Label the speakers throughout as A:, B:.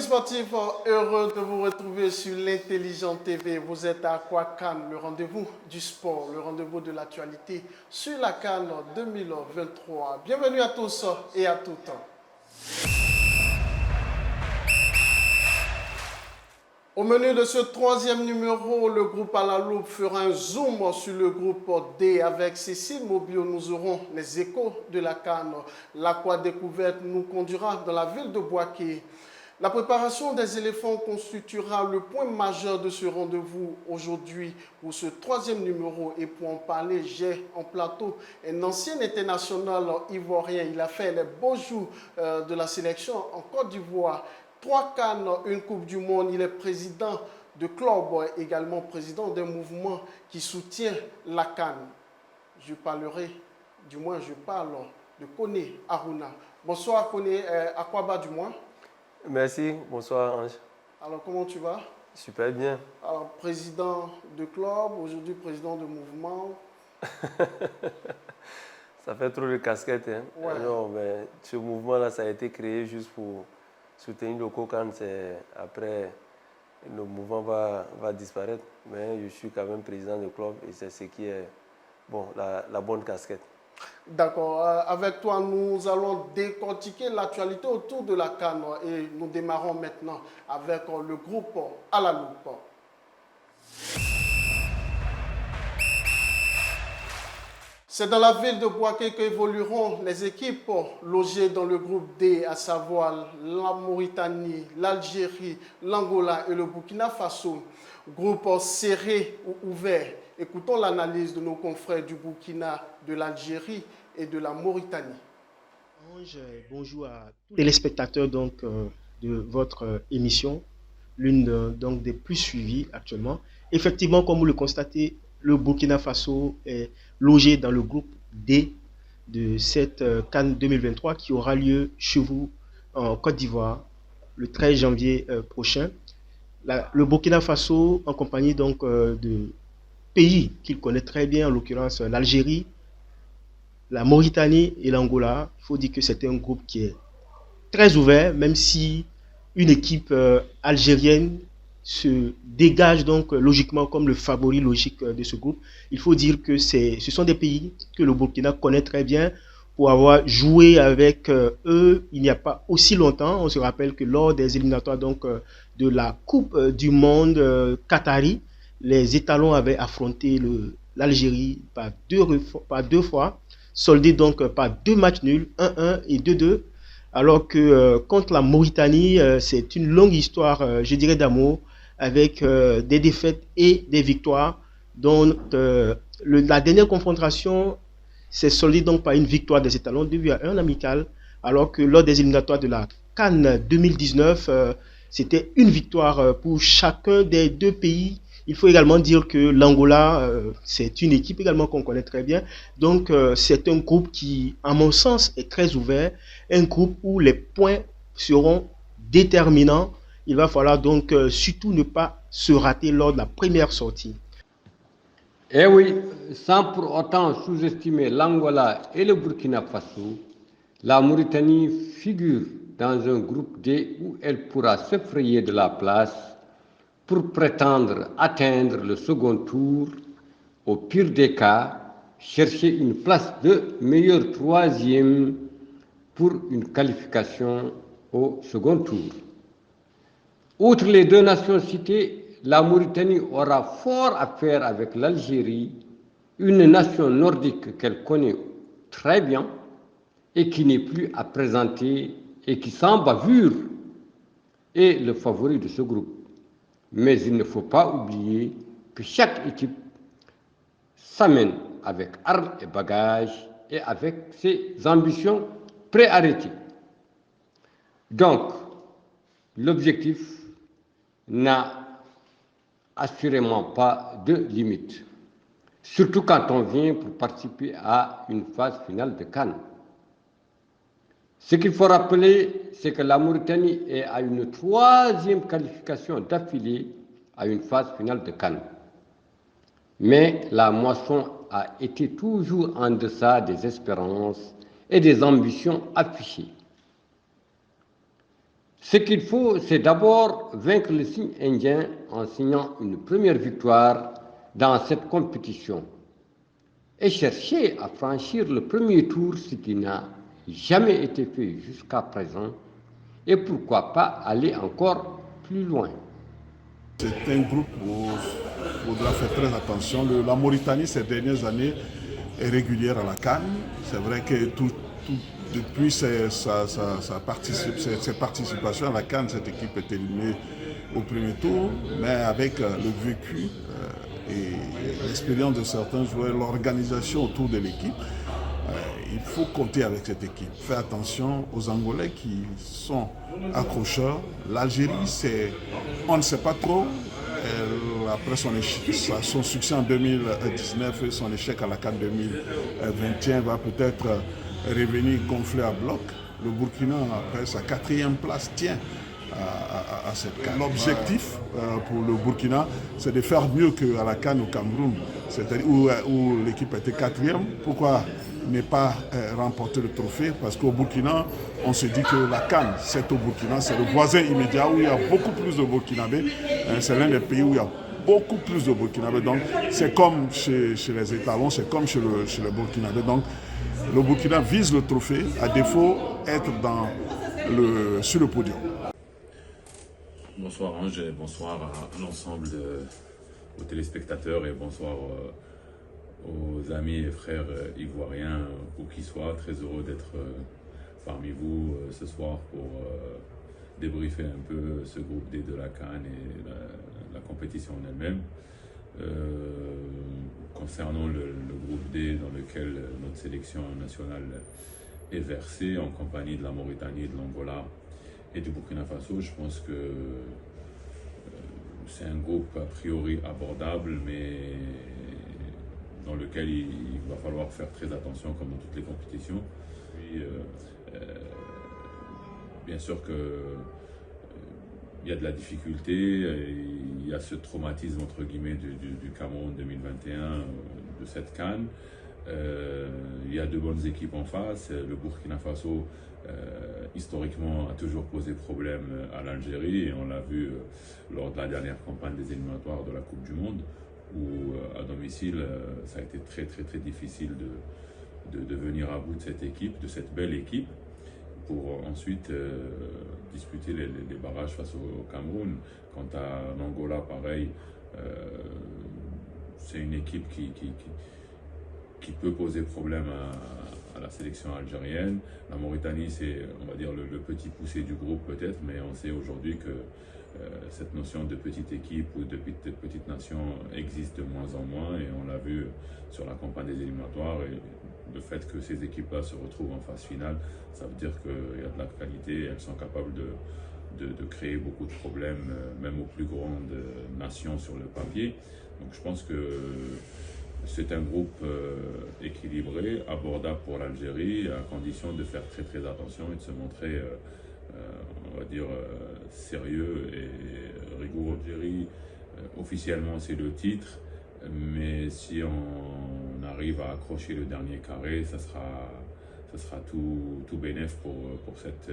A: sportifs, heureux de vous retrouver sur l'Intelligent TV. Vous êtes à Aquacan, le rendez-vous du sport, le rendez-vous de l'actualité sur la CAN 2023. Bienvenue à tous et à toutes. Au menu de ce troisième numéro, le groupe à la loupe fera un zoom sur le groupe D. Avec Cécile Mobio, nous aurons les échos de la CAN. L'Aqua-Découverte nous conduira dans la ville de Bouaké. La préparation des éléphants constituera le point majeur de ce rendez-vous aujourd'hui pour ce troisième numéro. Et pour en parler, j'ai en plateau un ancien international ivoirien. Il a fait les beaux jours de la sélection en Côte d'Ivoire. 3 CAN, une Coupe du Monde. Il est président de club, également président d'un mouvement qui soutient la CAN. Je parle de Kone Aruna. Bonsoir Kone, à quoi bas du moins?
B: Merci, bonsoir Ange.
A: Alors comment tu vas?
B: Super bien.
A: Alors président de club, aujourd'hui président de mouvement.
B: Ça fait trop de casquettes. Hein?
A: Ouais.
B: Non, mais ce mouvement-là, ça a été créé juste pour soutenir le COCAN. Après, le mouvement va disparaître. Mais je suis quand même président de club et c'est ce qui est bon, la bonne casquette.
A: D'accord. Avec toi, nous allons décortiquer l'actualité autour de la CAN et nous démarrons maintenant avec le groupe à la loupe. C'est dans la ville de Bouaké qu'évolueront les équipes logées dans le groupe D, à savoir la Mauritanie, l'Algérie, l'Angola et le Burkina Faso. Groupe serré ou ouvert. Écoutons l'analyse de nos confrères du Burkina, de l'Algérie et de la Mauritanie.
C: Bonjour à tous les téléspectateurs de votre émission, l'une des plus suivies actuellement. Effectivement, comme vous le constatez, le Burkina Faso est logé dans le groupe D de cette CAN 2023 qui aura lieu chez vous en Côte d'Ivoire le 13 janvier prochain. Le Burkina Faso, en compagnie de pays qu'il connaît très bien, en l'occurrence l'Algérie, la Mauritanie et l'Angola. Il faut dire que c'est un groupe qui est très ouvert, même si une équipe algérienne se dégage donc logiquement comme le favori logique de ce groupe. Il faut dire que ce sont des pays que le Burkina connaît très bien pour avoir joué avec eux il n'y a pas aussi longtemps. On se rappelle que lors des éliminatoires de la Coupe du Monde Qatari, les étalons avaient affronté l'Algérie par deux fois, soldé donc par 2 matchs nuls, 1-1 et 2-2. Alors que contre la Mauritanie, c'est une longue histoire, je dirais, d'amour, avec des défaites et des victoires. Donc, la dernière confrontation s'est soldée donc par une victoire des étalons, 2-1 amical, alors que lors des éliminatoires de la CAN 2019, c'était une victoire pour chacun des deux pays. Il faut également dire que l'Angola, c'est une équipe également qu'on connaît très bien. Donc, c'est un groupe qui, à mon sens, est très ouvert. Un groupe où les points seront déterminants. Il va falloir donc surtout ne pas se rater lors de la première sortie.
D: Eh oui, sans pour autant sous-estimer l'Angola et le Burkina Faso, la Mauritanie figure dans un groupe D où elle pourra se frayer de la place pour prétendre atteindre le second tour, au pire des cas, chercher une place de meilleur troisième pour une qualification au second tour. Outre les deux nations citées, la Mauritanie aura fort à faire avec l'Algérie, une nation nordique qu'elle connaît très bien et qui n'est plus à présenter et qui, sans bavure, est le favori de ce groupe. Mais il ne faut pas oublier que chaque équipe s'amène avec armes et bagages et avec ses ambitions préarrêtées. Donc, l'objectif n'a assurément pas de limite, surtout quand on vient pour participer à une phase finale de CAN. Ce qu'il faut rappeler, c'est que la Mauritanie est à une 3e qualification d'affilée à une phase finale de CAN. Mais la moisson a été toujours en deçà des espérances et des ambitions affichées. Ce qu'il faut, c'est d'abord vaincre le signe indien en signant une première victoire dans cette compétition et chercher à franchir le premier tour, ce qui n'a jamais été fait jusqu'à présent, et pourquoi pas aller encore plus loin.
E: C'est un groupe où il faudra faire très attention. La Mauritanie, ces dernières années, est régulière à la CAN. C'est vrai que depuis ses participations à la CAN, cette équipe est éliminée au premier tour, mais avec le vécu et l'expérience de certains joueurs, l'organisation autour de l'équipe, il faut compter avec cette équipe. Faire attention aux Angolais qui sont accrocheurs. L'Algérie, on ne sait pas trop. Après son succès en 2019 et son échec à la CAN 2021 va peut-être revenir gonfler à bloc. Le Burkina, après sa 4e place, tient à cette CAN. L'objectif pour le Burkina, c'est de faire mieux qu'à la CAN au Cameroun, c'est-à-dire où l'équipe était 4e. Pourquoi ne pas remporter le trophée? Parce qu'au Burkina, on se dit que la CAN, c'est au Burkina, c'est le voisin immédiat où il y a beaucoup plus de Burkinabés. C'est l'un des pays où il y a beaucoup plus de Burkinabés. Donc c'est comme chez les étalons, c'est comme chez les Burkinabés. Donc le Burkina vise le trophée, à défaut être sur le podium.
F: Bonsoir Ange et bonsoir à l'ensemble aux téléspectateurs et bonsoir aux amis et frères ivoiriens où qu'ils soient. Très heureux d'être parmi vous ce soir pour débriefer un peu ce groupe D de la CAN et la compétition en elle-même. Concernant le groupe D dans lequel notre sélection nationale est versée en compagnie de la Mauritanie, de l'Angola et du Burkina Faso, je pense que c'est un groupe a priori abordable, mais dans lequel il va falloir faire très attention comme dans toutes les compétitions. Puis, bien sûr que il y a de la difficulté, il y a ce traumatisme entre guillemets du Cameroun 2021, de cette CAN. Il y a de bonnes équipes en face. Le Burkina Faso, historiquement, a toujours posé problème à l'Algérie et on l'a vu lors de la dernière campagne des éliminatoires de la Coupe du Monde où à domicile, ça a été très très très difficile de venir à bout de cette équipe, de cette belle équipe, pour ensuite disputer les barrages face au Cameroun. Quant à l'Angola, pareil, c'est une équipe qui peut poser problème à la sélection algérienne. La Mauritanie, c'est, on va dire, le petit poussé du groupe peut-être, mais on sait aujourd'hui que cette notion de petite équipe ou de petite nation existe de moins en moins et on l'a vu sur la campagne des éliminatoires. Et le fait que ces équipes-là se retrouvent en phase finale, ça veut dire qu'il y a de la qualité, elles sont capables de créer beaucoup de problèmes, même aux plus grandes nations sur le papier. Donc je pense que c'est un groupe équilibré, abordable pour l'Algérie, à condition de faire très très attention et de se montrer, on va dire, sérieux et rigoureux. L'Algérie, officiellement, c'est le titre, mais si on arrive à accrocher le dernier carré, ça sera tout bénef pour cette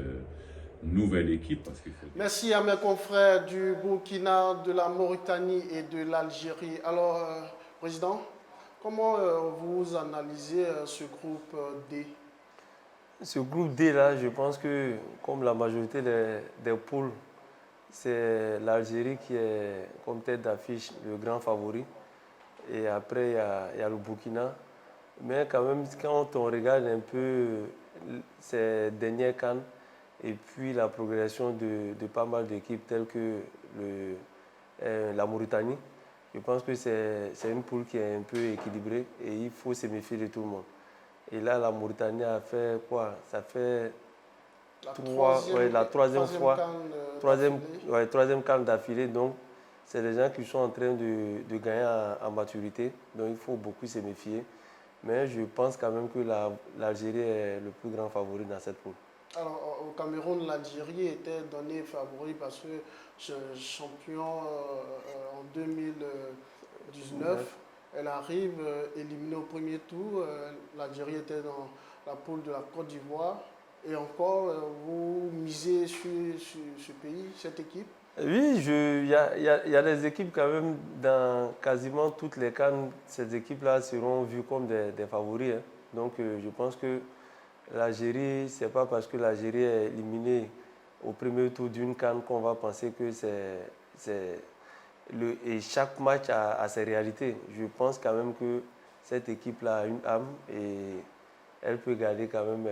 F: nouvelle équipe.
A: Merci à mes confrères du Burkina, de la Mauritanie et de l'Algérie. Alors, Président, comment vous analysez ce groupe D?
B: Ce groupe D-là, je pense que, comme la majorité des poules, c'est l'Algérie qui est, comme tête d'affiche, le grand favori. Et après, il y a le Burkina. Mais quand même, quand on regarde un peu ces dernières CAN, et puis la progression de pas mal d'équipes telles que la Mauritanie, je pense que c'est une poule qui est un peu équilibrée et il faut se méfier de tout le monde. Et là, la Mauritanie a fait quoi? Ça fait la troisième CAN d'affilée. Donc, c'est des gens qui sont en train de gagner en maturité. Donc, il faut beaucoup se méfier. Mais je pense quand même que l'Algérie est le plus grand favori dans cette poule.
A: Alors, au Cameroun, l'Algérie était donnée favori parce que champion en 2019, elle arrive éliminée au premier tour. L'Algérie était dans la poule de la Côte d'Ivoire Et encore, vous misez sur ce pays, cette équipe?
B: Oui, il y a des équipes quand même dans quasiment toutes les CAN. Ces équipes-là seront vues comme des favoris, hein. Donc je pense que l'Algérie, c'est pas parce que l'Algérie est éliminée au premier tour d'une CAN qu'on va penser que et chaque match a ses réalités. Je pense quand même que cette équipe-là a une âme et elle peut garder quand même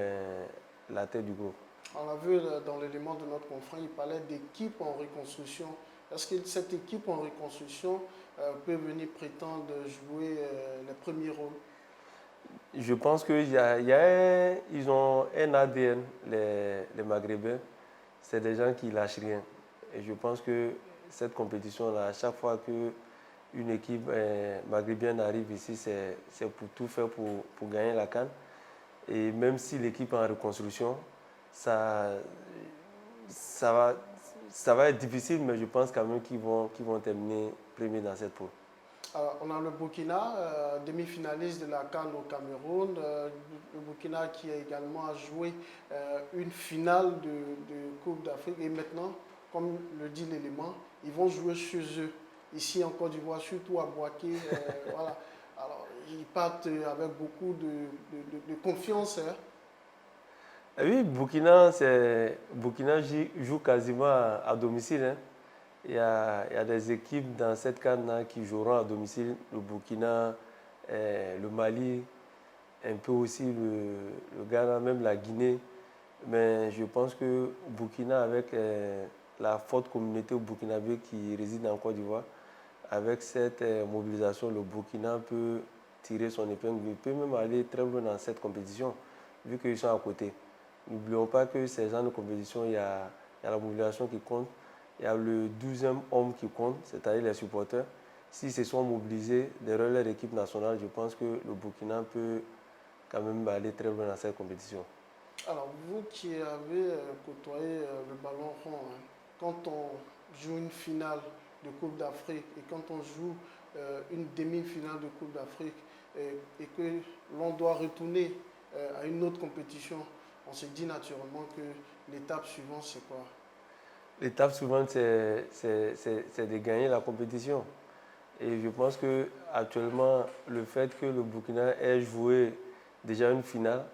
B: la tête du groupe.
A: On a vu dans l'élément de notre confrère, il parlait d'équipe en reconstruction. Est-ce que cette équipe en reconstruction peut venir prétendre jouer les premiers rôles?
B: Je pense qu'ils ont un ADN, les Maghrébins. C'est des gens qui ne lâchent rien. Et je pense que cette compétition-là, à chaque fois qu'une équipe maghrébienne arrive ici, c'est pour tout faire pour gagner la CAN. Et même si l'équipe est en reconstruction, ça va être difficile, mais je pense quand même qu'ils vont terminer premier dans cette poule.
A: On a le Burkina, demi-finaliste de la CAN au Cameroun. Le Burkina qui a également joué une finale de Coupe d'Afrique. Et maintenant, comme le dit l'élément, ils vont jouer chez eux, ici en Côte d'Ivoire, surtout à Bouaké. Voilà. Alors, ils partent avec beaucoup de confiance. Hein.
B: Oui, Burkina joue quasiment à domicile, hein. Il y a des équipes dans cette CAN qui joueront à domicile, le Burkina, le Mali, un peu aussi le Ghana, même la Guinée. Mais je pense que Burkina, avec la forte communauté burkinabé qui réside en Côte d'Ivoire, avec cette mobilisation, le Burkina peut tirer son épingle. Il peut même aller très loin dans cette compétition, vu qu'ils sont à côté. N'oublions pas que ces gens de compétition, il y a la mobilisation qui compte. Il y a le 12e homme qui compte, c'est-à-dire les supporters. S'ils se sont mobilisés derrière leur équipe nationale, je pense que le Burkina peut quand même aller très loin dans cette compétition.
A: Alors, vous qui avez côtoyé le ballon rond, hein, quand on joue une finale de Coupe d'Afrique et quand on joue une demi-finale de Coupe d'Afrique et que l'on doit retourner à une autre compétition, on se dit naturellement que l'étape suivante, c'est quoi?
B: L'étape suivante, c'est de gagner la compétition. Et je pense qu'actuellement, le fait que le Burkina ait joué déjà une finale,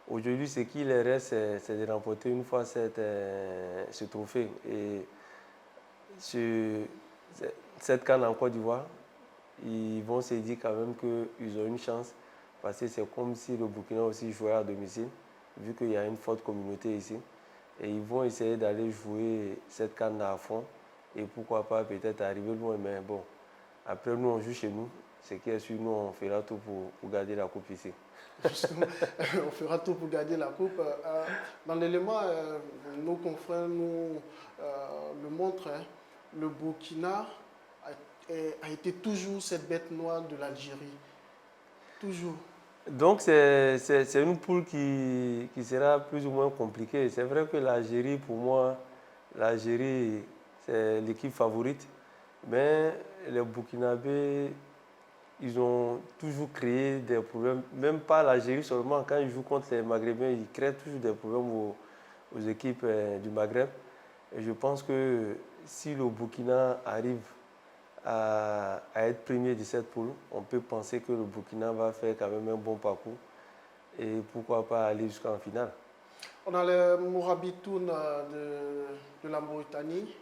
B: aujourd'hui, ce qui leur reste, c'est de remporter une fois ce trophée. Et cette CAN en Côte d'Ivoire, ils vont se dire quand même qu'ils ont une chance, parce que c'est comme si le Burkina aussi jouait à domicile, vu qu'il y a une forte communauté ici. Et ils vont essayer d'aller jouer cette CAN à fond et pourquoi pas peut-être arriver loin. Mais bon, après nous on joue chez nous. Ce qui est sûr, nous on fera tout pour garder la coupe ici.
A: Justement, on fera tout pour garder la coupe. Dans l'élément, nos confrères nous le montrent. Hein, le Burkina a été toujours cette bête noire de l'Algérie. Toujours.
B: Donc c'est une poule qui sera plus ou moins compliquée. C'est vrai que l'Algérie, pour moi, l'Algérie, c'est l'équipe favorite. Mais les Burkinabés, ils ont toujours créé des problèmes. Même pas l'Algérie seulement, quand ils jouent contre les Maghrébins, ils créent toujours des problèmes aux équipes du Maghreb. Et je pense que si le Burkina arrive à être premier de cette poule, on peut penser que le Burkina va faire quand même un bon parcours et pourquoi pas aller jusqu'en finale.
A: On a les Mourabitoun de la Mauritanie.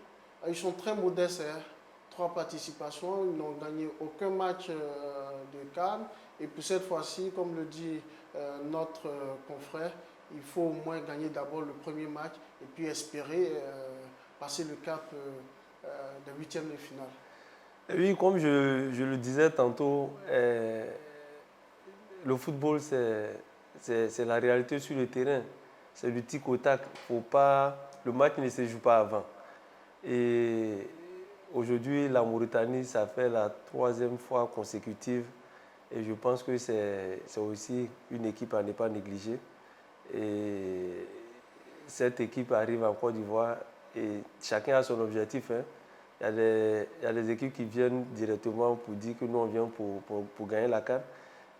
A: Ils sont très modestes. Hein. 3 participations, ils n'ont gagné aucun match de CAN. Et puis cette fois-ci, comme le dit notre confrère, il faut au moins gagner d'abord le premier match et puis espérer passer le cap des 8e de finale.
B: Oui, comme je le disais tantôt, le football, c'est la réalité sur le terrain. C'est du tic au tac. Le match ne se joue pas avant. Et aujourd'hui, la Mauritanie, ça fait la 3e fois consécutive. Et je pense que c'est aussi une équipe à ne pas négliger. Et cette équipe arrive en Côte d'Ivoire et chacun a son objectif. Hein. Il y a des équipes qui viennent directement pour dire que nous, on vient pour gagner la CAN.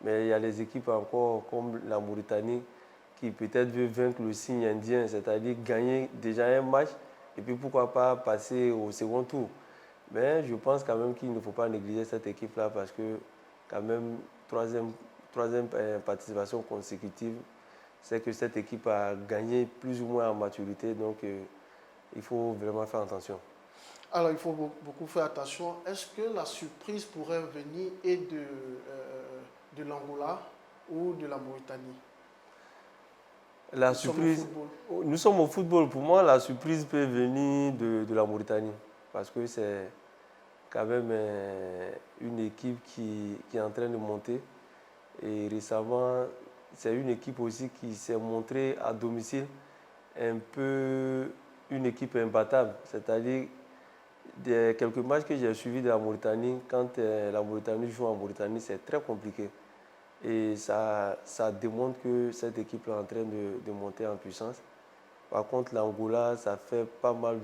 B: Mais il y a les équipes encore comme la Mauritanie qui peut-être veut vaincre le signe indien, c'est-à-dire gagner déjà un match et puis pourquoi pas passer au second tour. Mais je pense quand même qu'il ne faut pas négliger cette équipe-là parce que quand même, troisième participation consécutive, c'est que cette équipe a gagné plus ou moins en maturité, donc il faut vraiment faire attention.
A: Alors, il faut beaucoup faire attention. Est-ce que la surprise pourrait venir et de l'Angola ou de la Mauritanie?
B: La surprise, nous sommes au football. Pour moi, la surprise peut venir de la Mauritanie parce que c'est quand même une équipe qui est en train de monter. Et récemment, c'est une équipe aussi qui s'est montrée à domicile un peu une équipe imbattable. C'est-à-dire, quelques matchs que j'ai suivis de la Mauritanie, quand la Mauritanie joue en Mauritanie, c'est très compliqué. Et ça démontre que cette équipe est en train de monter en puissance. Par contre, l'Angola, ça fait pas mal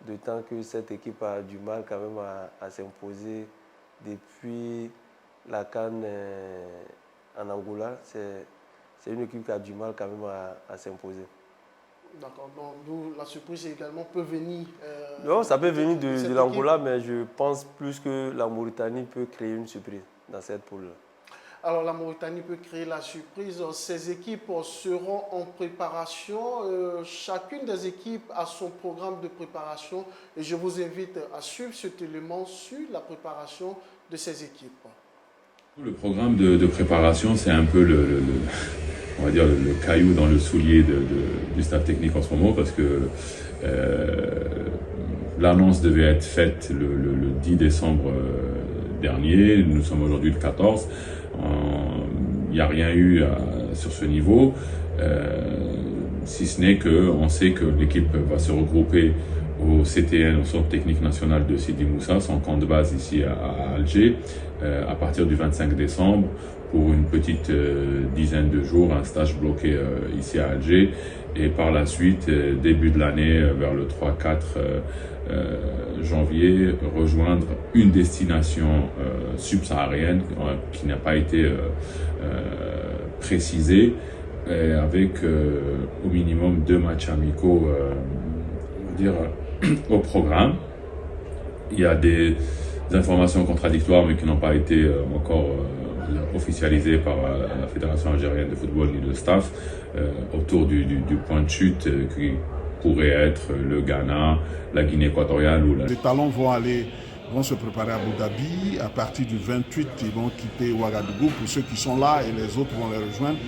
B: de temps que cette équipe a du mal quand même à s'imposer depuis la CAN en Angola. C'est une équipe qui a du mal quand même à s'imposer.
A: D'accord, donc d'où la surprise également peut venir.
B: Non, ça peut venir de l'Angola, mais je pense plus que la Mauritanie peut créer une surprise dans cette poule.
A: Alors la Mauritanie peut créer la surprise. Ces équipes seront en préparation. Chacune des équipes a son programme de préparation et je vous invite à suivre cet élément sur la préparation de ces équipes.
F: Le programme de préparation, c'est un peu on va dire le caillou dans le soulier du staff technique en ce moment parce que l'annonce devait être faite le 10 décembre dernier. Nous sommes aujourd'hui le 14. Il n'y a rien eu sur ce niveau, si ce n'est qu'on sait que l'équipe va se regrouper au CTN, au Centre Technique National de Sidi Moussa, son camp de base ici à Alger, à partir du 25 décembre pour une petite dizaine de jours, un stage bloqué ici à Alger. Et par la suite, début de l'année, vers le 3-4 janvier, rejoindre une destination subsaharienne qui n'a pas été précisée, avec au minimum 2 matchs amicaux on va dire, au programme. Il y a des informations contradictoires mais qui n'ont pas été encore officialisées par la Fédération algérienne de football ni le staff autour du point de chute qui pourrait être le Ghana, la Guinée équatoriale ou la...
E: Les talons vont se préparer à Abu Dhabi. À partir du 28, ils vont quitter Ouagadougou pour ceux qui sont là et les autres vont les rejoindre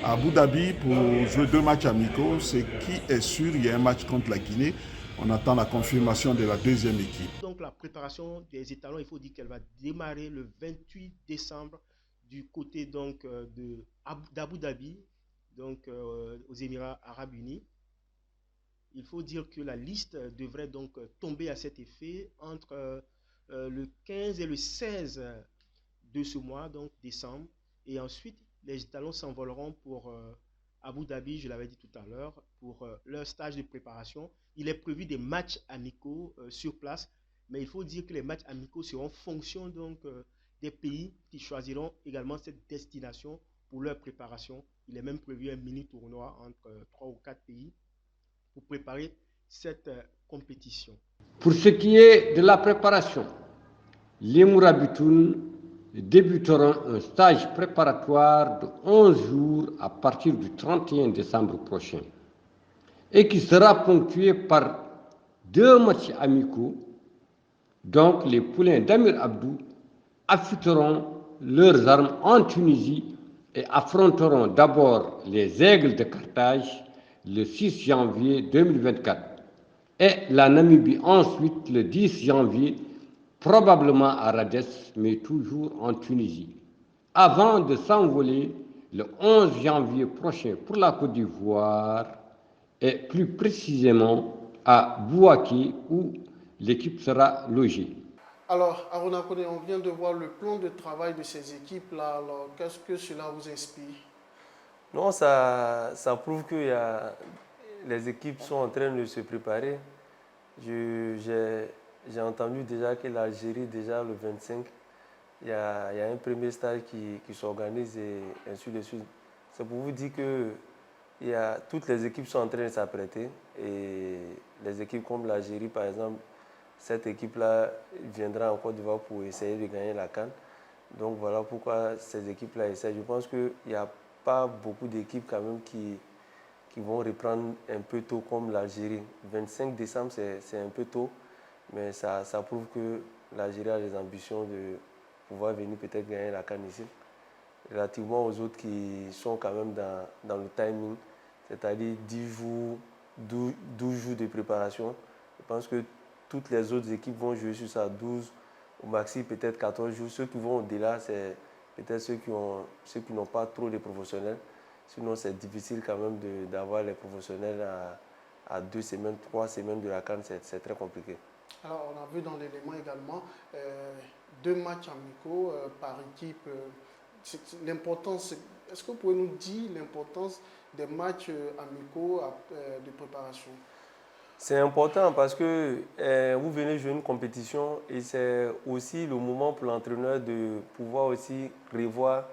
E: à Abu Dhabi pour jouer 2 matchs amicaux. Ce qui est sûr, il y a un match contre la Guinée. On attend la confirmation de la deuxième équipe.
C: Donc la préparation des étalons, il faut dire qu'elle va démarrer le 28 décembre du côté donc d'Abu Dhabi, donc aux Émirats Arabes Unis. Il faut dire que la liste devrait donc tomber à cet effet entre le 15 et le 16 de ce mois, donc décembre. Et ensuite, les étalons s'envoleront pour Abu Dhabi, je l'avais dit tout à l'heure, pour leur stage de préparation. Il est prévu des matchs amicaux sur place, mais il faut dire que les matchs amicaux seront en fonction donc, des pays qui choisiront également cette destination pour leur préparation. Il est même prévu un mini-tournoi entre 3 ou 4 pays pour préparer cette compétition.
D: Pour ce qui est de la préparation, les Mourabitoun débuteront un stage préparatoire de 11 jours à partir du 31 décembre prochain et qui sera ponctué par 2 matchs amicaux. Donc les poulains d'Amir Abdou affûteront leurs armes en Tunisie et affronteront d'abord les Aigles de Carthage le 6 janvier 2024 et la Namibie ensuite le 10 janvier, probablement à Rades, mais toujours en Tunisie, avant de s'envoler le 11 janvier prochain pour la Côte d'Ivoire et plus précisément à Bouaké où l'équipe sera logée.
A: Alors, Aruna Kone, on vient de voir le plan de travail de ces équipes-là. Alors, qu'est-ce que cela vous inspire?
B: Non, ça prouve que les équipes sont en train de se préparer. J'ai entendu déjà que l'Algérie, déjà le 25, il y a un premier stage qui s'organise et ainsi de suite. C'est pour vous dire que toutes les équipes sont en train de s'apprêter. Et les équipes comme l'Algérie, par exemple, cette équipe-là viendra en Côte d'Ivoire pour essayer de gagner la CAN. Donc voilà pourquoi ces équipes-là essaient. Je pense qu'il n'y a pas beaucoup d'équipes quand même qui vont reprendre un peu tôt comme l'Algérie. 25 décembre, c'est un peu tôt, mais ça prouve que l'Algérie a les ambitions de pouvoir venir peut-être gagner la CAN ici. Relativement aux autres qui sont quand même dans le timing, c'est-à-dire 12 jours de préparation. Je pense que toutes les autres équipes vont jouer sur ça, 12 au maxi, peut-être 14 jours. Ceux qui vont au-delà, c'est peut-être ceux qui n'ont pas trop de professionnels. Sinon, c'est difficile quand même d'avoir les professionnels à 2 semaines, 3 semaines de la CAN, c'est très compliqué.
A: Alors, on a vu dans l'élément également 2 matchs amicaux par équipe. L'importance, est-ce que vous pouvez nous dire l'importance des matchs amicaux de préparation?
B: C'est important parce que vous venez jouer une compétition et c'est aussi le moment pour l'entraîneur de pouvoir aussi revoir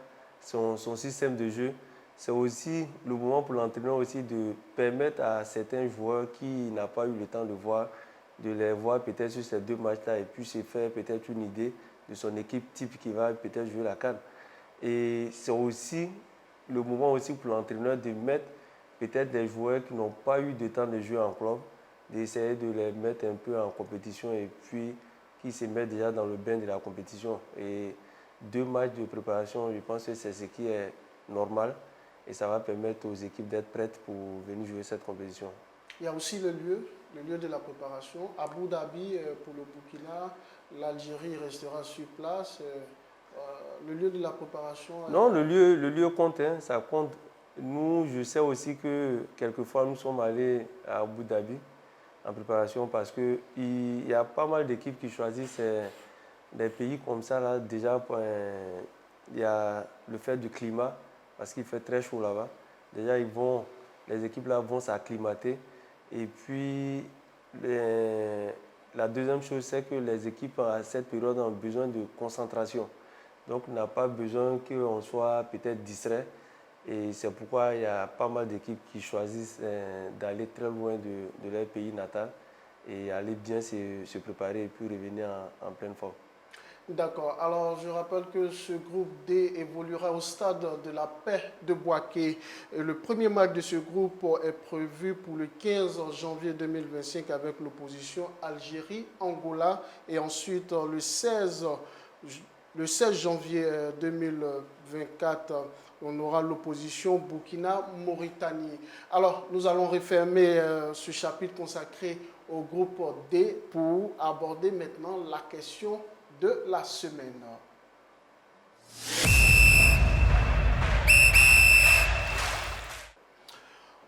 B: son système de jeu. C'est aussi le moment pour l'entraîneur aussi de permettre à certains joueurs qui n'ont pas eu le temps de voir, de les voir peut-être sur ces 2 matchs-là et puis se faire peut-être une idée de son équipe type qui va peut-être jouer la CAN. Et c'est aussi le moment aussi pour l'entraîneur de mettre peut-être des joueurs qui n'ont pas eu de temps de jouer en club, d'essayer de les mettre un peu en compétition et puis qui se mettent déjà dans le bain de la compétition. Et 2 matchs de préparation, je pense que c'est ce qui est normal et ça va permettre aux équipes d'être prêtes pour venir jouer cette compétition.
A: Il y a aussi le lieu de la préparation. Abu Dhabi pour le Burkina, l'Algérie restera sur place. Le lieu de la préparation...
B: Non, le lieu compte, hein, ça compte. Nous, je sais aussi que quelquefois nous sommes allés à Abu Dhabi en préparation parce qu'il y a pas mal d'équipes qui choisissent des pays comme ça. Là, déjà, il y a le fait du climat parce qu'il fait très chaud là-bas. Déjà, les équipes là vont s'acclimater. Et puis, la deuxième chose, c'est que les équipes à cette période ont besoin de concentration. Donc, on n'a pas besoin qu'on soit peut-être distrait. Et c'est pourquoi il y a pas mal d'équipes qui choisissent d'aller très loin de leur pays natal et aller bien se préparer et puis revenir en pleine forme.
A: D'accord. Alors, je rappelle que ce groupe D évoluera au stade de la Paix de Boaké. Le premier match de ce groupe est prévu pour le 15 janvier 2025 avec l'opposition Algérie-Angola et ensuite le 16 janvier 2024, on aura l'opposition Burkina-Mauritanie. Alors, nous allons refermer ce chapitre consacré au groupe D pour aborder maintenant la question de la semaine.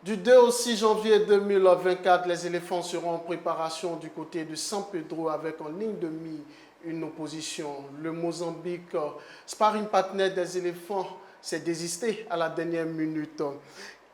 A: Du 2 au 6 janvier 2024, les éléphants seront en préparation du côté de San Pedro avec en ligne de mire une opposition. Le Mozambique, sparring partner des éléphants, s'est désisté à la dernière minute.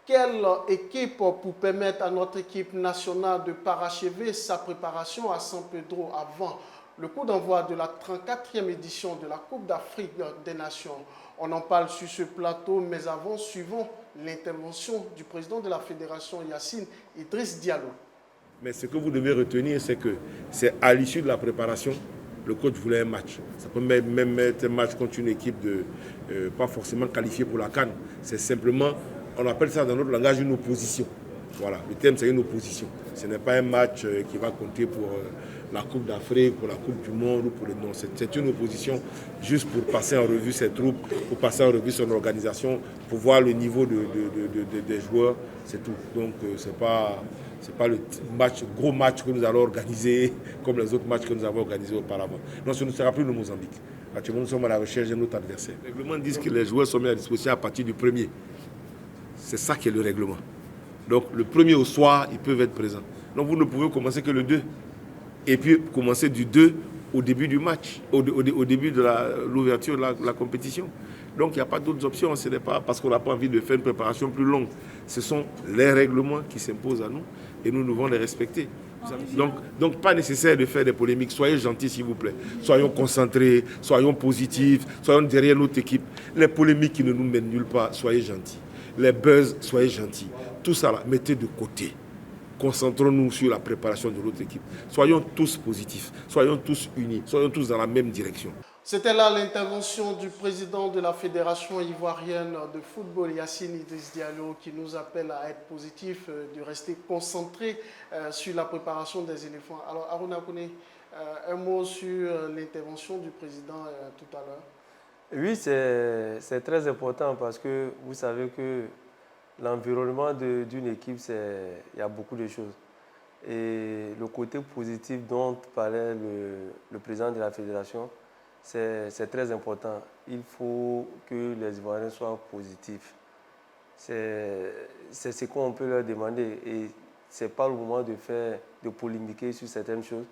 A: Quelle équipe pour permettre à notre équipe nationale de parachever sa préparation à San Pedro avant le coup d'envoi de la 34e édition de la Coupe d'Afrique des Nations? On en parle sur ce plateau, mais avant, suivons l'intervention du président de la Fédération, Yacine Idriss Diallo.
G: Mais ce que vous devez retenir, c'est que c'est à l'issue de la préparation, le coach voulait un match. Ça peut même être un match contre une équipe pas forcément qualifiée pour la CAN. C'est simplement, on appelle ça dans notre langage une opposition. Voilà, le terme c'est une opposition. Ce n'est pas un match qui va compter pour la Coupe d'Afrique, pour la Coupe du Monde ou pour le non. C'est une opposition juste pour passer en revue ses troupes, pour passer en revue son organisation, pour voir le niveau des joueurs, c'est tout. Donc c'est pas le gros match que nous allons organiser comme les autres matchs que nous avons organisés auparavant. Non, ce ne sera plus le Mozambique. Actuellement, nous sommes à la recherche d'un autre adversaire. Le règlement dit que les joueurs sont mis à disposition à partir du 1er. C'est ça qui est le règlement. Donc le 1er au soir, ils peuvent être présents. Donc vous ne pouvez commencer que le 2. Et puis commencer du 2 au début du match, au début de l'ouverture de la compétition. Donc il n'y a pas d'autres options. Ce n'est pas parce qu'on n'a pas envie de faire une préparation plus longue. Ce sont les règlements qui s'imposent à nous et nous devons les respecter. Donc pas nécessaire de faire des polémiques. Soyez gentils s'il vous plaît. Soyons concentrés, soyons positifs, soyons derrière notre équipe. Les polémiques qui ne nous mènent nulle part, soyez gentils. les buzz, soyez gentils. Tout ça, là, mettez de côté. Concentrons-nous sur la préparation de notre équipe. Soyons tous positifs, soyons tous unis, soyons tous dans la même direction.
A: C'était là l'intervention du président de la Fédération ivoirienne de football, Yacine Idriss Diallo, qui nous appelle à être positif, de rester concentré sur la préparation des éléphants. Alors, Aruna Kone, un mot sur l'intervention du président tout à l'heure.
B: Oui, c'est très important parce que vous savez que l'environnement d'une équipe, il y a beaucoup de choses. Et le côté positif dont parlait le président de la fédération, c'est très important. Il faut que les Ivoiriens soient positifs. C'est ce qu'on peut leur demander. Et ce n'est pas le moment de polémiquer sur certaines choses.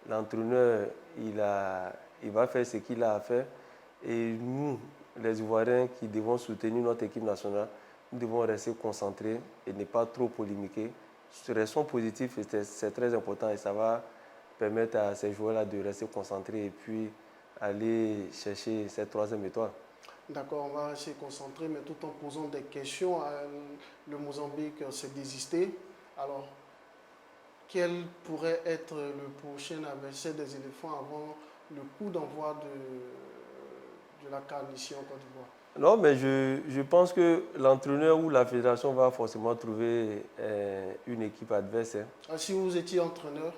B: L'entraîneur, il va faire ce qu'il a à faire. Et nous, les Ivoiriens qui devons soutenir notre équipe nationale, nous devons rester concentrés et ne pas trop polémiquer. Restons positifs, c'est très important et ça va permettre à ces joueurs-là de rester concentrés et puis aller chercher cette troisième étoile.
A: D'accord, on va rester concentré, mais tout en posant des questions. Le Mozambique s'est désisté. Alors, quel pourrait être le prochain adversaire des éléphants avant le coup d'envoi de la CAN ici en Côte d'Ivoire?
B: Non, mais je pense que l'entraîneur ou la fédération va forcément trouver une équipe adverse.
A: Si vous étiez entraîneur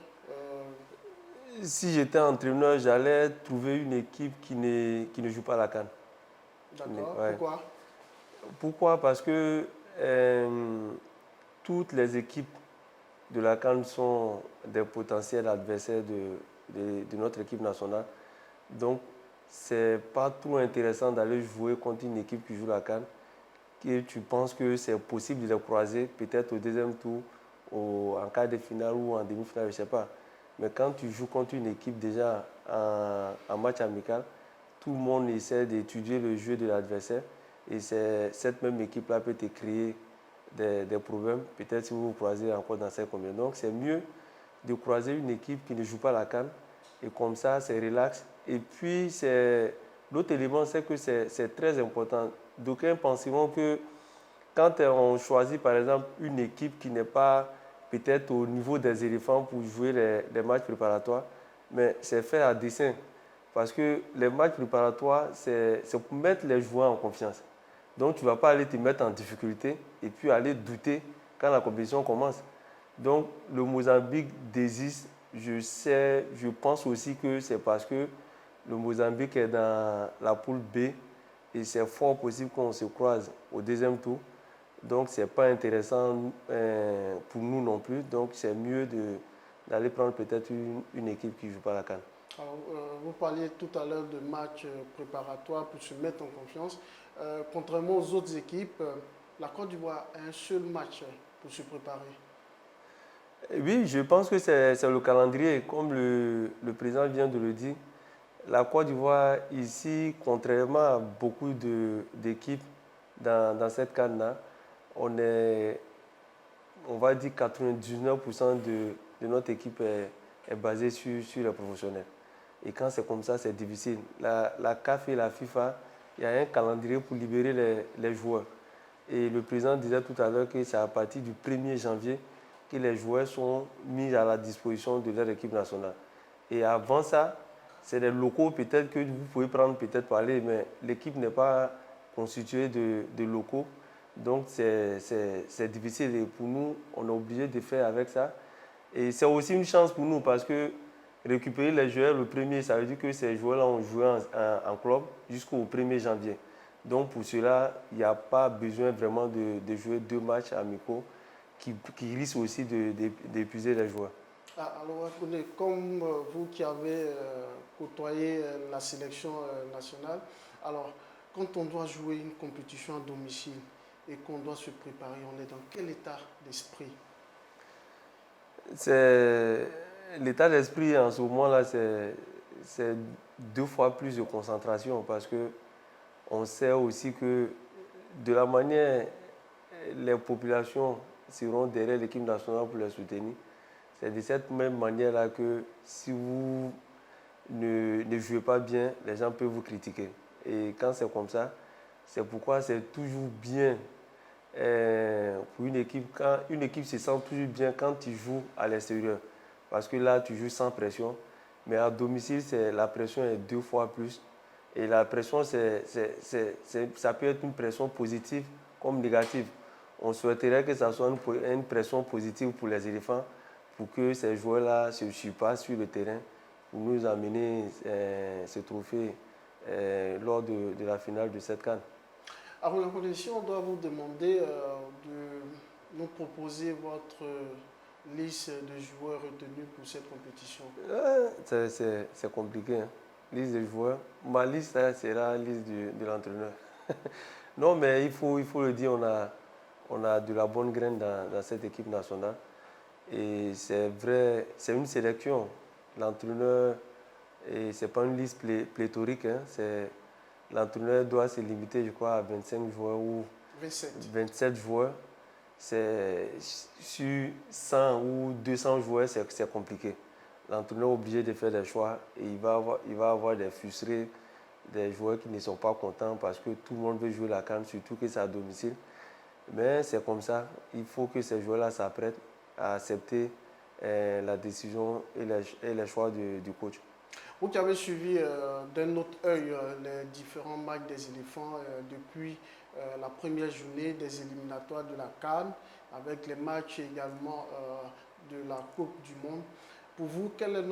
B: Si j'étais entraîneur, j'allais trouver une équipe qui ne joue pas la CAN.
A: D'accord,
B: Ouais.
A: pourquoi?
B: Pourquoi? Parce que toutes les équipes de la CAN sont des potentiels adversaires de notre équipe nationale. Donc, ce n'est pas trop intéressant d'aller jouer contre une équipe qui joue la CAN, que tu penses que c'est possible de les croiser, peut-être au deuxième tour, en quart de finale ou en demi-finale, je ne sais pas. Mais quand tu joues contre une équipe déjà en match amical, tout le monde essaie d'étudier le jeu de l'adversaire et cette même équipe-là peut te créer des problèmes, peut-être si vous vous croisez encore dans ces combien. Donc c'est mieux de croiser une équipe qui ne joue pas la CAN et comme ça c'est relax. Et puis l'autre élément, c'est que c'est très important. D'aucuns penseront que quand on choisit par exemple une équipe qui n'est pas peut-être au niveau des éléphants pour jouer les matchs préparatoires, mais c'est fait à dessein. Parce que les matchs préparatoires, c'est pour mettre les joueurs en confiance. Donc tu ne vas pas aller te mettre en difficulté et puis aller douter quand la compétition commence. Donc le Mozambique désiste. Je pense aussi que c'est parce que le Mozambique est dans la poule B et c'est fort possible qu'on se croise au deuxième tour. Donc ce n'est pas intéressant pour nous non plus. Donc c'est mieux d'aller prendre peut-être une équipe qui ne joue pas la CAN.
A: Alors, vous parliez tout à l'heure de matchs préparatoires pour se mettre en confiance. Contrairement aux autres équipes, la Côte d'Ivoire a un seul match pour se préparer.
B: Oui, je pense que c'est le calendrier. Comme le président vient de le dire, la Côte d'Ivoire, ici, contrairement à beaucoup d'équipes dans cette CAN-là, on va dire 99% de notre équipe est basée sur les professionnels. Et quand c'est comme ça, c'est difficile. La CAF et la FIFA, il y a un calendrier pour libérer les joueurs. Et le président disait tout à l'heure que c'est à partir du 1er janvier que les joueurs sont mis à la disposition de leur équipe nationale. Et avant ça, c'est les locaux peut-être que vous pouvez prendre peut-être parler, mais l'équipe n'est pas constituée de locaux. Donc c'est difficile et pour nous, on est obligé de faire avec ça. Et c'est aussi une chance pour nous parce que récupérer les joueurs le 1er, ça veut dire que ces joueurs-là ont joué en club jusqu'au 1er janvier. Donc pour cela, il n'y a pas besoin vraiment de jouer 2 matchs amicaux qui risquent aussi d'épuiser les joueurs.
A: Alors, comme vous qui avez côtoyé la sélection nationale, alors quand on doit jouer une compétition à domicile et qu'on doit se préparer, on est dans quel état d'esprit?
B: L'état d'esprit en ce moment-là, c'est 2 fois plus de concentration parce qu'on sait aussi que de la manière les populations seront derrière l'équipe nationale pour les soutenir, c'est de cette même manière-là que si vous ne jouez pas bien, les gens peuvent vous critiquer. Et quand c'est comme ça, c'est pourquoi c'est toujours bien pour une équipe, quand une équipe se sent toujours bien quand tu joues à l'extérieur. Parce que là, tu joues sans pression. Mais à domicile, la pression est 2 fois plus. Et la pression, ça peut être une pression positive comme négative. On souhaiterait que ça soit une pression positive pour les éléphants, pour que ces joueurs-là se surpassent sur le terrain, pour nous amener ce trophée lors de la finale de cette CAN.
A: Alors, la condition, on doit vous demander de nous proposer votre liste de joueurs retenus pour cette compétition.
B: C'est compliqué, hein. Liste de joueurs. Ma liste, sera la liste de l'entraîneur. Non, mais il faut le dire, on a de la bonne graine dans cette équipe nationale. Et c'est vrai, c'est une sélection. L'entraîneur, ce n'est pas une liste pléthorique, hein. L'entraîneur doit se limiter, je crois, à 25 joueurs ou 27 joueurs. Sur 100 ou 200 joueurs, c'est compliqué. L'entraîneur est obligé de faire des choix et il va avoir des frustrés, des joueurs qui ne sont pas contents parce que tout le monde veut jouer la CAN, surtout que c'est à domicile. Mais c'est comme ça, il faut que ces joueurs-là s'apprêtent à accepter la décision et les choix du coach.
A: Vous qui avez suivi d'un autre œil les différents matchs des éléphants depuis la première journée des éliminatoires de la CAN, avec les matchs également de la Coupe du Monde. Pour vous, quelle est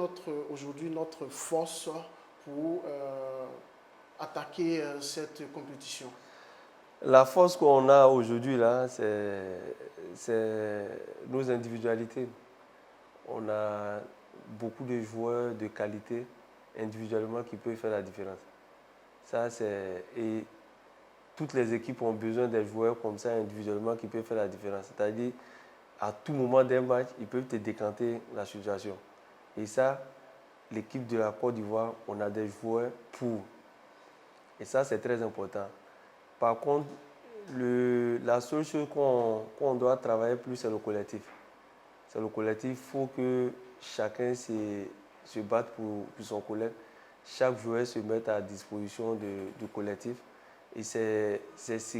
A: aujourd'hui notre force pour attaquer cette compétition?
B: La force qu'on a aujourd'hui, là, c'est nos individualités. On a beaucoup de joueurs de qualité individuellement qui peuvent faire la différence. Et toutes les équipes ont besoin des joueurs comme ça individuellement qui peuvent faire la différence. C'est-à-dire, à tout moment d'un match, ils peuvent te décanter la situation. Et ça, l'équipe de la Côte d'Ivoire, on a des joueurs pour. Et ça, c'est très important. Par contre, la seule chose qu'on doit travailler plus, c'est le collectif. C'est le collectif. Il faut que chacun se batte pour son collègue. Chaque joueur se mette à disposition du collectif. Et c'est ce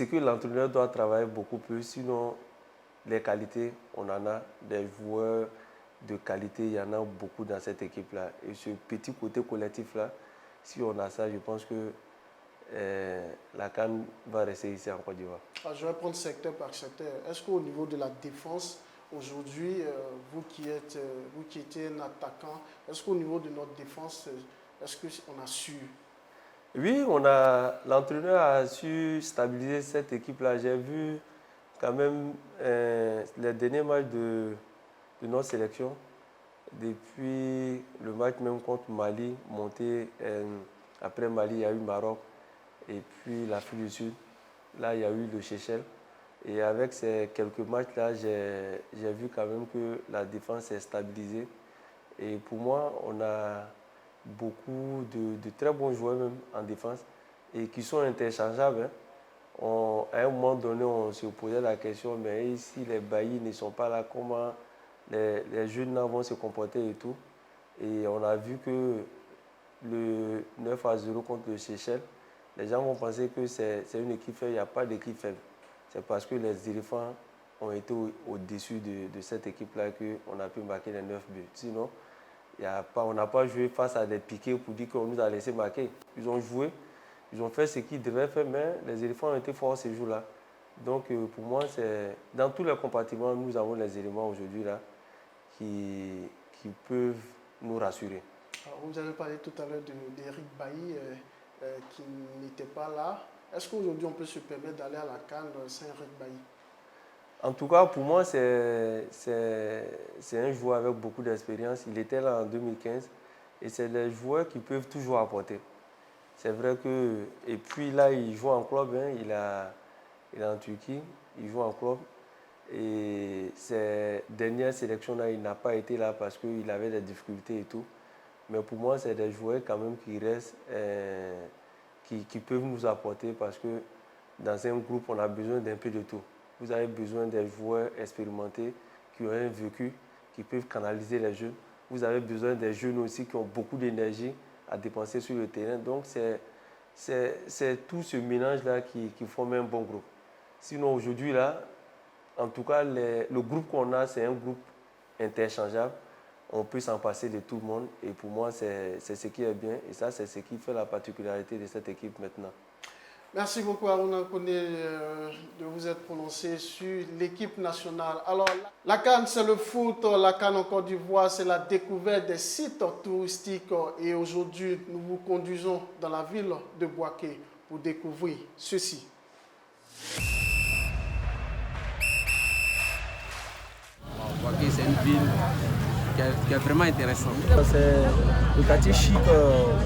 B: que l'entraîneur doit travailler beaucoup plus. Sinon, les qualités, on en a. Des joueurs de qualité, il y en a beaucoup dans cette équipe-là. Et ce petit côté collectif-là, si on a ça, je pense que la CAN va rester ici en Côte d'Ivoire.
A: Je vais prendre secteur par secteur. Est-ce qu'au niveau de la défense, aujourd'hui, vous qui étiez un attaquant, est-ce qu'au niveau de notre défense, est-ce qu'on a su?
B: Oui, l'entraîneur a su stabiliser cette équipe-là. J'ai vu quand même les derniers matchs de notre sélection. Depuis le match même contre Mali, monté, après Mali, il y a eu Maroc et puis l'Afrique du Sud. Là, il y a eu le Seychelles. Et avec ces quelques matchs-là, j'ai vu quand même que la défense s'est stabilisée. Et pour moi, on a beaucoup de très bons joueurs même en défense et qui sont interchangeables, hein. À un moment donné, on se posait la question, mais si les baillis ne sont pas là, comment les jeunes là vont se comporter et tout. Et on a vu que le 9-0 contre le Seychelles, les gens vont penser que c'est une équipe faible. Il n'y a pas d'équipe faible. C'est parce que les éléphants ont été au-dessus de cette équipe-là qu'on a pu marquer les 9 buts. Sinon, on n'a pas joué face à des piquets pour dire qu'on nous a laissé marquer. Ils ont joué, ils ont fait ce qu'ils devaient faire, mais les éléphants ont été forts ces jours-là. Donc pour moi, dans tous les compartiments, nous avons les éléments aujourd'hui là qui peuvent nous rassurer.
A: Alors, vous avez parlé tout à l'heure d'Eric Bailly qui n'était pas là. Est-ce qu'aujourd'hui on peut se permettre d'aller à la CAN sans Eric Bailly?
B: En tout cas, pour moi, c'est un joueur avec beaucoup d'expérience. Il était là en 2015 et c'est des joueurs qui peuvent toujours apporter. C'est vrai que... Et puis là, il joue en club, hein. Il est en Turquie, il joue en club. Et ces dernières sélections-là, il n'a pas été là parce qu'il avait des difficultés et tout. Mais pour moi, c'est des joueurs quand même qui restent, qui peuvent nous apporter parce que dans un groupe, on a besoin d'un peu de tout. Vous avez besoin des joueurs expérimentés qui ont un vécu, qui peuvent canaliser les jeunes. Vous avez besoin des jeunes aussi qui ont beaucoup d'énergie à dépenser sur le terrain. Donc, c'est tout ce mélange-là qui forme un bon groupe. Sinon, aujourd'hui, là, en tout cas, le groupe qu'on a, c'est un groupe interchangeable. On peut s'en passer de tout le monde. Et pour moi, c'est ce qui est bien. Et ça, c'est ce qui fait la particularité de cette équipe maintenant.
A: Merci beaucoup Aruna Kone de vous être prononcé sur l'équipe nationale. Alors, la CAN, c'est le foot. La CAN en Côte d'Ivoire, c'est la découverte des sites touristiques. Et aujourd'hui, nous vous conduisons dans la ville de Bouaké pour découvrir ceci.
H: Bouaké, c'est une ville qui est vraiment intéressante.
I: C'est le quartier chic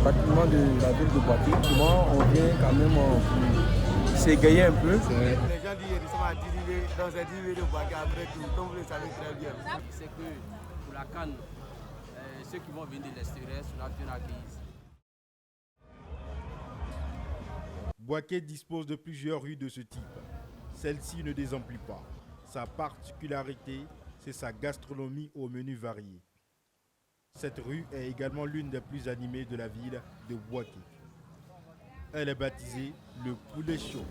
I: pratiquement de la ville de Bouaké. Souvent, on vient quand même pour s'égayer un peu.
H: Les gens disent qu'ils sont arrivés dans cette ville de Bouaké après tout, comme vous le savez très bien. C'est que pour la CAN, ceux qui vont venir de l'extérieur sont bien accueillis.
J: Bouaké dispose de plusieurs rues de ce type. Celle-ci ne désemplit pas. Sa particularité, c'est sa gastronomie au menu varié. Cette rue est également l'une des plus animées de la ville de Bouaké. Elle est baptisée le poulet chaud.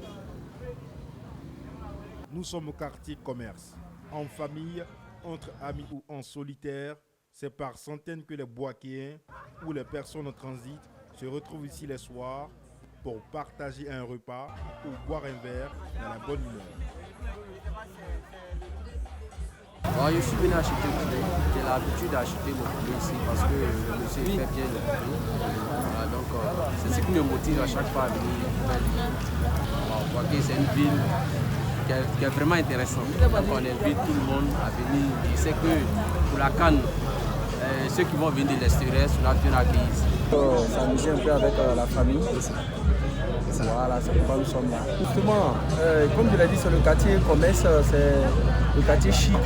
J: Nous sommes au quartier commerce. En famille, entre amis ou en solitaire, c'est par centaines que les Bouakéens ou les personnes en transit se retrouvent ici les soirs pour partager un repas ou boire un verre dans la bonne humeur.
H: Alors, je suis venu acheter le poulet. J'ai l'habitude d'acheter mon poulet ici parce que le monsieur fait bien le poulet. Voilà, donc c'est ce qui me motive à chaque fois à venir. Bouaké, c'est une ville qui est vraiment intéressante. Donc, on invite tout le monde à venir. Je sais que pour la CAN, ceux qui vont venir de l'extérieur sont bien accueillis.
I: S'amuser un peu avec la famille. Voilà, c'est pourquoi nous sommes là. Justement, comme je l'ai dit, c'est le quartier commerce, c'est le quartier chic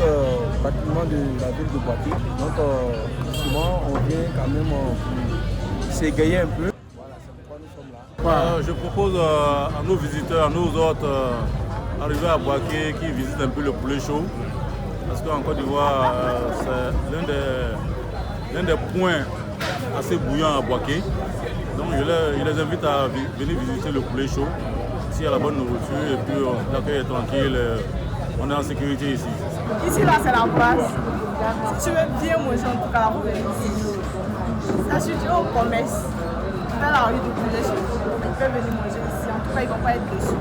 I: pratiquement de la ville de Bouaké. Donc souvent, on vient quand même pour s'égayer un peu. Voilà, c'est pourquoi nous sommes là.
K: Je propose à nos visiteurs, à nos hôtes, arriver à Bouaké, qui visitent un peu le poulet chaud. Parce qu'en Côte d'Ivoire, c'est l'un des points assez bouillants à Bouaké. Donc je les invite à venir visiter le poulet chaud. Ici il y a la bonne nourriture et puis l'accueil est tranquille, on est en sécurité ici.
L: Ici là c'est la base. Si tu veux bien manger en tout cas la venir. Ça suffit au commerce. Dans la rue du poulet chaud, ils peuvent venir manger ici. En tout cas ils ne vont pas être déçus.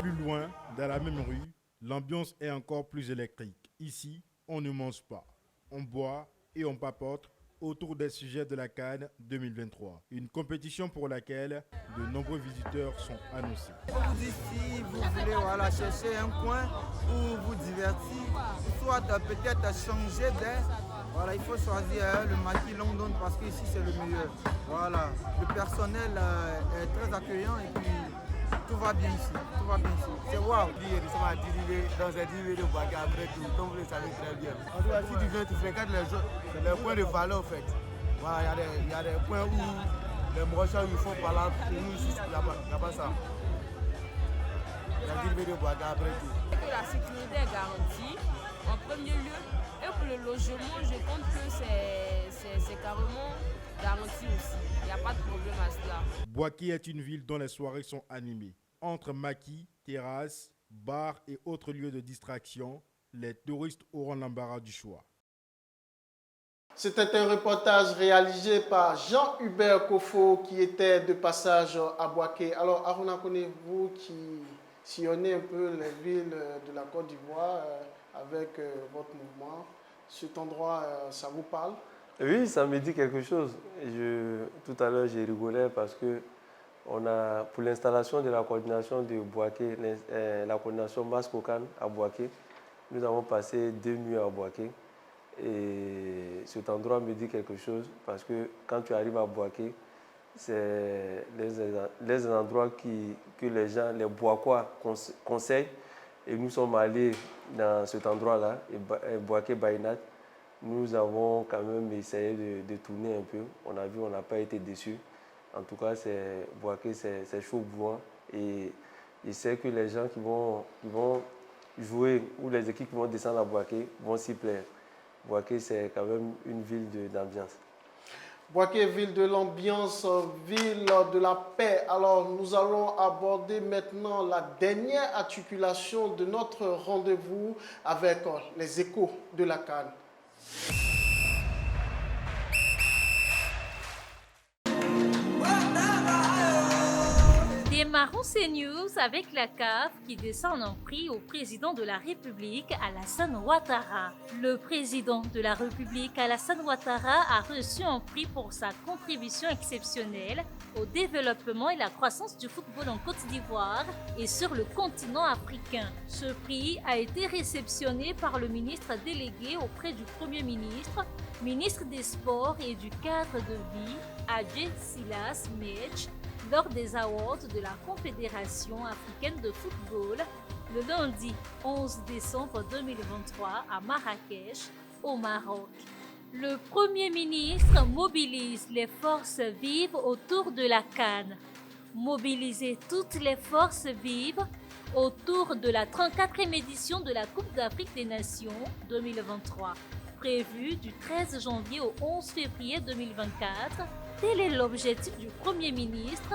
J: Plus loin, dans la même rue, l'ambiance est encore plus électrique. Ici, on ne mange pas, on boit et on papote autour des sujets de la CAN 2023. Une compétition pour laquelle de nombreux visiteurs sont annoncés.
M: Si vous voulez chercher un coin où vous divertir, soit peut-être changer d'air, il faut choisir le maquis London parce qu'ici c'est le meilleur. Voilà, le personnel est très accueillant et puis tout va bien ici. C'est waouh. Nous sommes arrivés dans cette ville de Bouaké après tout, comme vous le savez très bien. En tout cas, si tu viens, tu fréquentes les points de valeur en fait. Voilà, il y a des points où les brochures ils font par là, et nous ici, il n'y a pas ça. La ville de Bouaké après tout.
N: La sécurité est garantie en premier lieu. Et pour le logement, je compte que c'est carrément garanti aussi. Il n'y a pas de problème à cela.
J: Bouaké est une ville dont les soirées sont animées. Entre maquis, terrasses, bars et autres lieux de distraction, les touristes auront l'embarras du choix.
A: C'était un reportage réalisé par Jean-Hubert Kofo qui était de passage à Bouaké. Alors, Aruna Kone, vous qui sillonnez un peu les villes de la Côte d'Ivoire avec votre mouvement, cet endroit, ça vous parle?
B: Oui, ça me dit quelque chose. Tout à l'heure, j'ai rigolé parce que pour l'installation de la coordination de Bouaké, la coordination Mascocan à Bouaké, nous avons passé 2 nuits à Bouaké. Et cet endroit me dit quelque chose parce que quand tu arrives à Bouaké, c'est les endroits que les gens, les Bouakois conseillent. Et nous sommes allés dans cet endroit-là, Bouaké Baïnat. Nous avons quand même essayé de tourner un peu. On a vu, on n'a pas été déçus. En tout cas, Bouaké, c'est chaud bouillant. Et je sais que les gens qui vont jouer ou les équipes qui vont descendre à Bouaké vont s'y plaire. Bouaké, c'est quand même une ville d'ambiance.
A: Bouaké, ville de l'ambiance, ville de la paix. Alors, nous allons aborder maintenant la dernière articulation de notre rendez-vous avec les échos de la CAN.
O: Démarrons ces news avec la CAF qui décerne un prix au président de la République, Alassane Ouattara. Le président de la République, Alassane Ouattara, a reçu un prix pour sa contribution exceptionnelle au développement et la croissance du football en Côte d'Ivoire et sur le continent africain. Ce prix a été réceptionné par le ministre délégué auprès du Premier ministre, ministre des Sports et du Cadre de vie, Adjé Silas Mech, lors des awards de la Confédération africaine de football le lundi 11 décembre 2023 à Marrakech, au Maroc. Le Premier ministre mobilise les forces vives autour de la CAN. Mobiliser toutes les forces vives autour de la 34e édition de la Coupe d'Afrique des Nations 2023, prévue du 13 janvier au 11 février 2024. Tel est l'objectif du Premier ministre,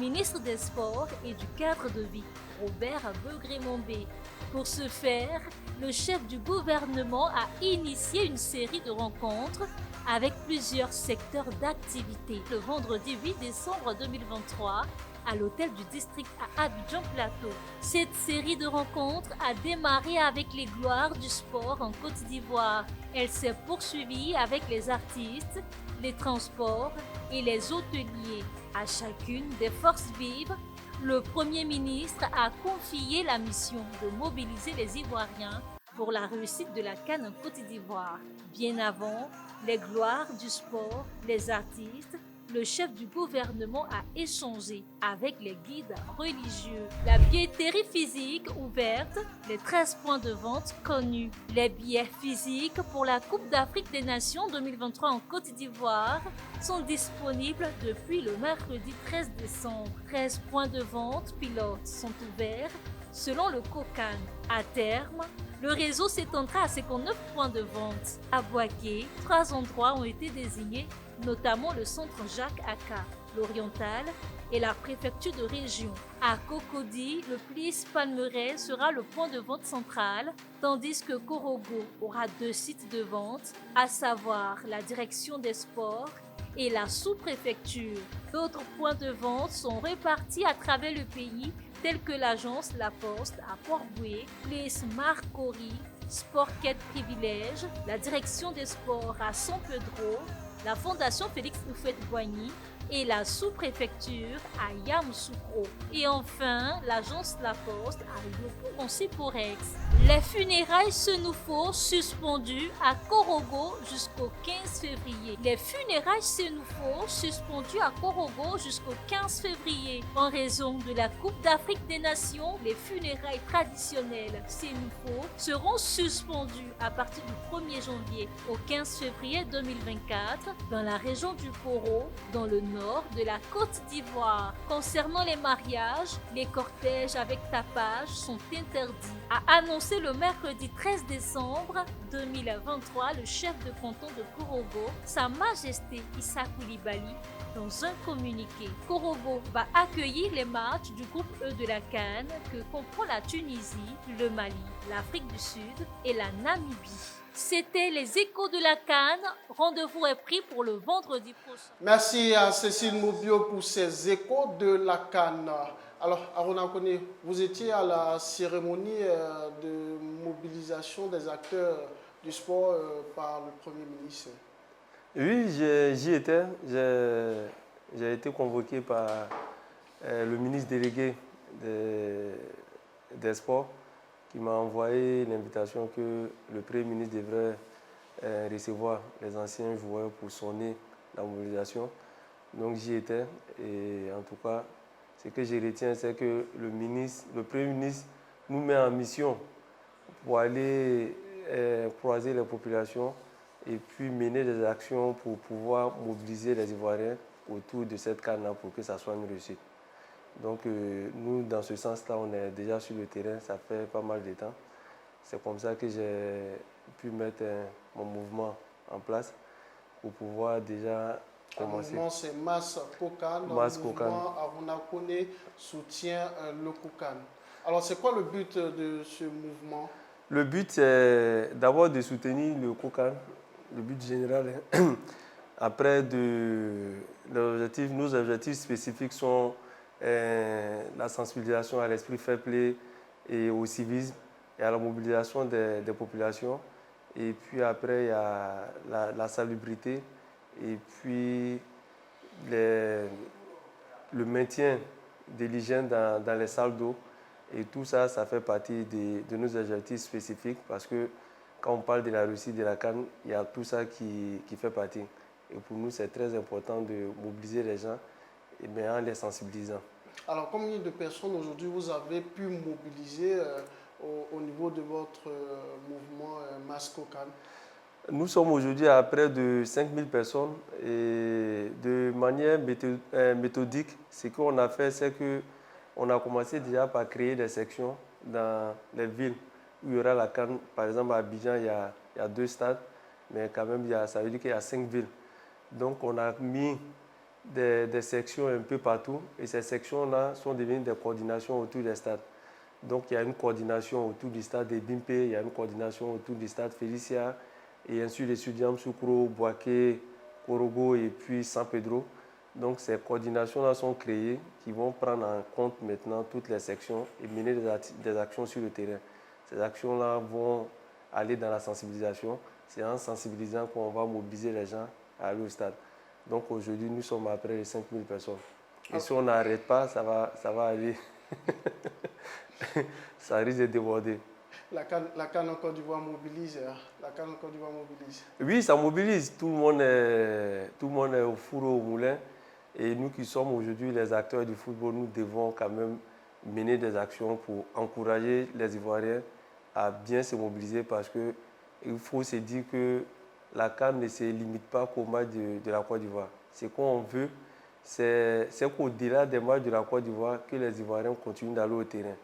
O: ministre des Sports et du Cadre de vie, Robert Begré-Mombé. Pour ce faire, le chef du gouvernement a initié une série de rencontres avec plusieurs secteurs d'activité. Le vendredi 8 décembre 2023, à l'hôtel du district à Abidjan Plateau. Cette série de rencontres a démarré avec les gloires du sport en Côte d'Ivoire. Elle s'est poursuivie avec les artistes, les transports et les hôteliers. À chacune des forces vives, le Premier ministre a confié la mission de mobiliser les Ivoiriens pour la réussite de la CAN en Côte d'Ivoire. Bien avant, les gloires du sport, les artistes, le chef du gouvernement a échangé avec les guides religieux. La billetterie physique ouverte, les 13 points de vente connus. Les billets physiques pour la Coupe d'Afrique des Nations 2023 en Côte d'Ivoire sont disponibles depuis le mercredi 13 décembre. 13 points de vente pilotes sont ouverts selon le COCAN. À terme, le réseau s'étendra à 59 points de vente. À Bouaké, 3 endroits ont été désignés, notamment le centre Jacques Aka, l'Oriental et la préfecture de région. À Cocody, le Plis Palmeraie sera le point de vente central, tandis que Korogo aura 2 sites de vente, à savoir la direction des sports et la sous-préfecture. D'autres points de vente sont répartis à travers le pays, tels que l'agence La Poste à Port-Boué, Place Marcory, Sportquête Privilège, la direction des sports à San Pedro, la Fondation Félix Houphouët-Boigny et la sous-préfecture à Yamoussoukro. Et enfin, l'agence La Poste à Yopougon-Siporex. Les funérailles Senoufo suspendues à Korogo jusqu'au 15 février. Les funérailles Senoufo suspendues à Korogo jusqu'au 15 février. En raison de la Coupe d'Afrique des Nations, les funérailles traditionnelles Senoufo seront suspendues à partir du 1er janvier au 15 février 2024 dans la région du Koro, dans le nord de la Côte d'Ivoire. Concernant les mariages, les cortèges avec tapage sont interdits, a annoncé le mercredi 13 décembre 2023 le chef de canton de Korogo, Sa Majesté Issa Coulibaly, dans un communiqué. Korogo va accueillir les matchs du groupe E de la CAN que comprend la Tunisie, le Mali, l'Afrique du Sud et la Namibie. C'était les échos de la CAN. Rendez-vous est pris pour le vendredi prochain.
A: Merci à Cécile Moubio pour ces échos de la CAN. Alors, Aruna Kone, vous étiez à la cérémonie de mobilisation des acteurs du sport par le Premier ministre.
B: Oui, j'y étais. J'ai été convoqué par le ministre délégué des Sports qui m'a envoyé l'invitation que le Premier ministre devrait recevoir les anciens joueurs pour sonner la mobilisation. Donc j'y étais et en tout cas, ce que je retiens, c'est que le Premier ministre nous met en mission pour aller croiser les populations et puis mener des actions pour pouvoir mobiliser les Ivoiriens autour de cette CAN pour que ça soit une réussite. Donc nous, dans ce sens-là, on est déjà sur le terrain, ça fait pas mal de temps. C'est comme ça que j'ai pu mettre mon mouvement en place pour pouvoir déjà commencer.
A: Le mouvement, c'est Mass Kokan.
B: Mass
A: Le mouvement Aruna Kone soutient le Kokan. Alors, c'est quoi le but de ce mouvement?
B: Le but, c'est d'abord de soutenir le Kokan, le but général. Après, nos objectifs spécifiques sont la sensibilisation à l'esprit fair play et au civisme et à la mobilisation des populations. Et puis après, il y a la salubrité et puis le maintien de l'hygiène dans les salles d'eau. Et tout ça, ça fait partie de nos objectifs spécifiques parce que quand on parle de la réussite de la CAN, il y a tout ça qui fait partie. Et pour nous, c'est très important de mobiliser les gens mais en les sensibilisant.
A: Alors, combien de personnes aujourd'hui vous avez pu mobiliser au niveau de votre mouvement Mass Kokan?
B: Nous sommes aujourd'hui à près de 5000 personnes et de manière méthodique, ce qu'on a fait, c'est qu'on a commencé déjà par créer des sections dans les villes où il y aura la CAN. Par exemple, à Abidjan, il y a 2 stades, mais quand même, ça veut dire qu'il y a 5 villes. Donc, on a mis des sections un peu partout et ces sections-là sont devenues des coordinations autour des stades. Donc, il y a une coordination autour du stade de Bimpe, il y a une coordination autour du stade Félicia et ensuite les Sudiam, Soukro, Boaké, Korogo et puis San Pedro. Donc, ces coordinations-là sont créées qui vont prendre en compte maintenant toutes les sections et mener des actions sur le terrain. Ces actions-là vont aller dans la sensibilisation. C'est en sensibilisant qu'on va mobiliser les gens à aller au stade. Donc aujourd'hui, nous sommes à près de 5000 personnes. Et si on n'arrête pas, ça va aller. Ça risque de déborder.
A: La CAN en Côte d'Ivoire mobilise. La CAN en Côte d'Ivoire mobilise.
B: Oui, ça mobilise. Tout le monde est au four au moulin. Et nous qui sommes aujourd'hui les acteurs du football, nous devons quand même mener des actions pour encourager les Ivoiriens à bien se mobiliser parce qu'il faut se dire que la CAN ne se limite pas qu'au match de la Côte d'Ivoire. Ce qu'on veut, c'est qu'au-delà des matchs de la Côte d'Ivoire, que les Ivoiriens continuent d'aller au terrain.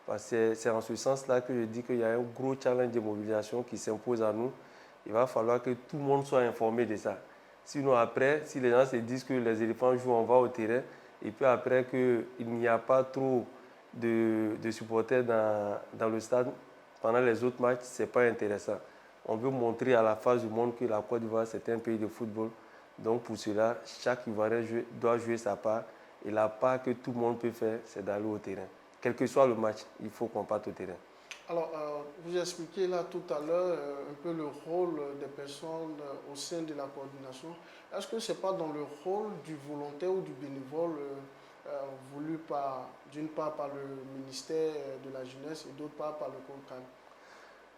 B: Parce que c'est en ce sens-là que je dis qu'il y a un gros challenge de mobilisation qui s'impose à nous. Il va falloir que tout le monde soit informé de ça. Sinon après, si les gens se disent que les éléphants jouent, on va au terrain, et puis après qu'il n'y a pas trop de supporters dans le stade pendant les autres matchs, ce n'est pas intéressant. On veut montrer à la face du monde que la Côte d'Ivoire, c'est un pays de football. Donc pour cela, chaque Ivoirien doit jouer sa part. Et la part que tout le monde peut faire, c'est d'aller au terrain. Quel que soit le match, il faut qu'on parte au terrain.
A: Alors, vous expliquez là tout à l'heure un peu le rôle des personnes au sein de la coordination. Est-ce que ce n'est pas dans le rôle du volontaire ou du bénévole voulu d'une part par le ministère de la Jeunesse et d'autre part par le COCAN?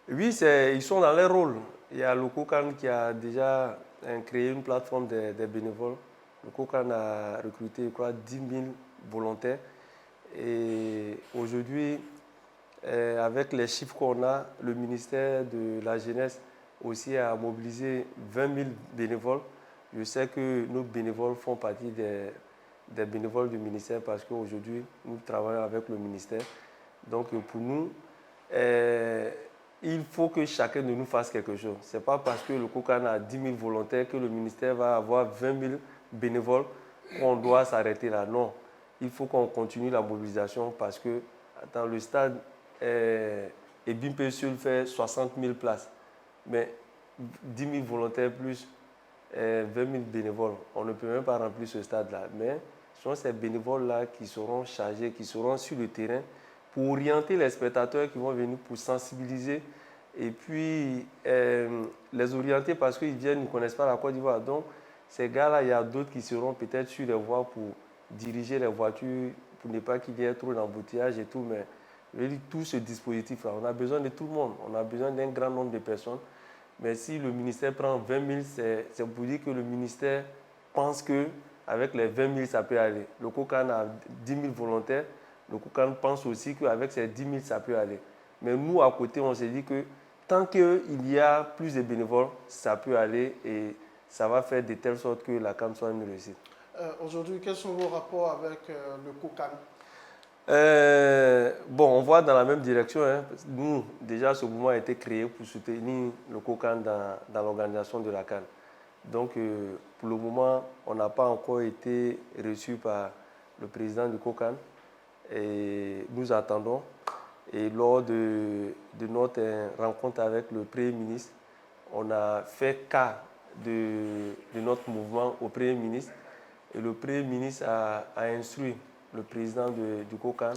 B: Oui, ils sont dans leur rôle. Il y a le COCAN qui a déjà créé une plateforme des bénévoles. Le COCAN a recruté, je crois, 10 000 volontaires. Et aujourd'hui, avec les chiffres qu'on a, le ministère de la Jeunesse aussi a mobilisé 20 000 bénévoles. Je sais que nos bénévoles font partie des bénévoles du ministère parce qu'aujourd'hui, nous travaillons avec le ministère. Donc pour nous, il faut que chacun de nous fasse quelque chose. Ce n'est pas parce que le COCAN a 10 000 volontaires que le ministère va avoir 20 000 bénévoles qu'on doit s'arrêter là. Non, il faut qu'on continue la mobilisation parce que dans le stade, Bimpe Seul fait 60 000 places. Mais 10 000 volontaires plus 20 000 bénévoles, on ne peut même pas remplir ce stade-là. Mais ce sont ces bénévoles-là qui seront chargés, qui seront sur le terrain pour orienter les spectateurs qui vont venir, pour sensibiliser et puis les orienter parce qu'ils viennent, ils ne connaissent pas la Côte d'Ivoire. Donc, ces gars-là, il y a d'autres qui seront peut-être sur les voies pour diriger les voitures, pour ne pas qu'il y ait trop d'embouteillage et tout. Mais je veux dire, tout ce dispositif-là, on a besoin de tout le monde. On a besoin d'un grand nombre de personnes. Mais si le ministère prend 20 000, c'est pour dire que le ministère pense qu'avec les 20 000, ça peut aller. Le COCAN a 10 000 volontaires. Le COCAN pense aussi qu'avec ces 10 000, ça peut aller. Mais nous, à côté, on s'est dit que tant qu'il y a plus de bénévoles, ça peut aller et ça va faire de telle sorte que la CAN soit une réussite.
A: Aujourd'hui, quels sont vos rapports avec le COCAN?
B: Bon, on va dans la même direction. Hein. Nous, déjà, ce mouvement a été créé pour soutenir le COCAN dans l'organisation de la CAN. Donc, pour le moment, on n'a pas encore été reçu par le président du COCAN et nous attendons. Et lors de notre rencontre avec le Premier ministre, on a fait cas de notre mouvement au Premier ministre et le Premier ministre a instruit le président du COCAN,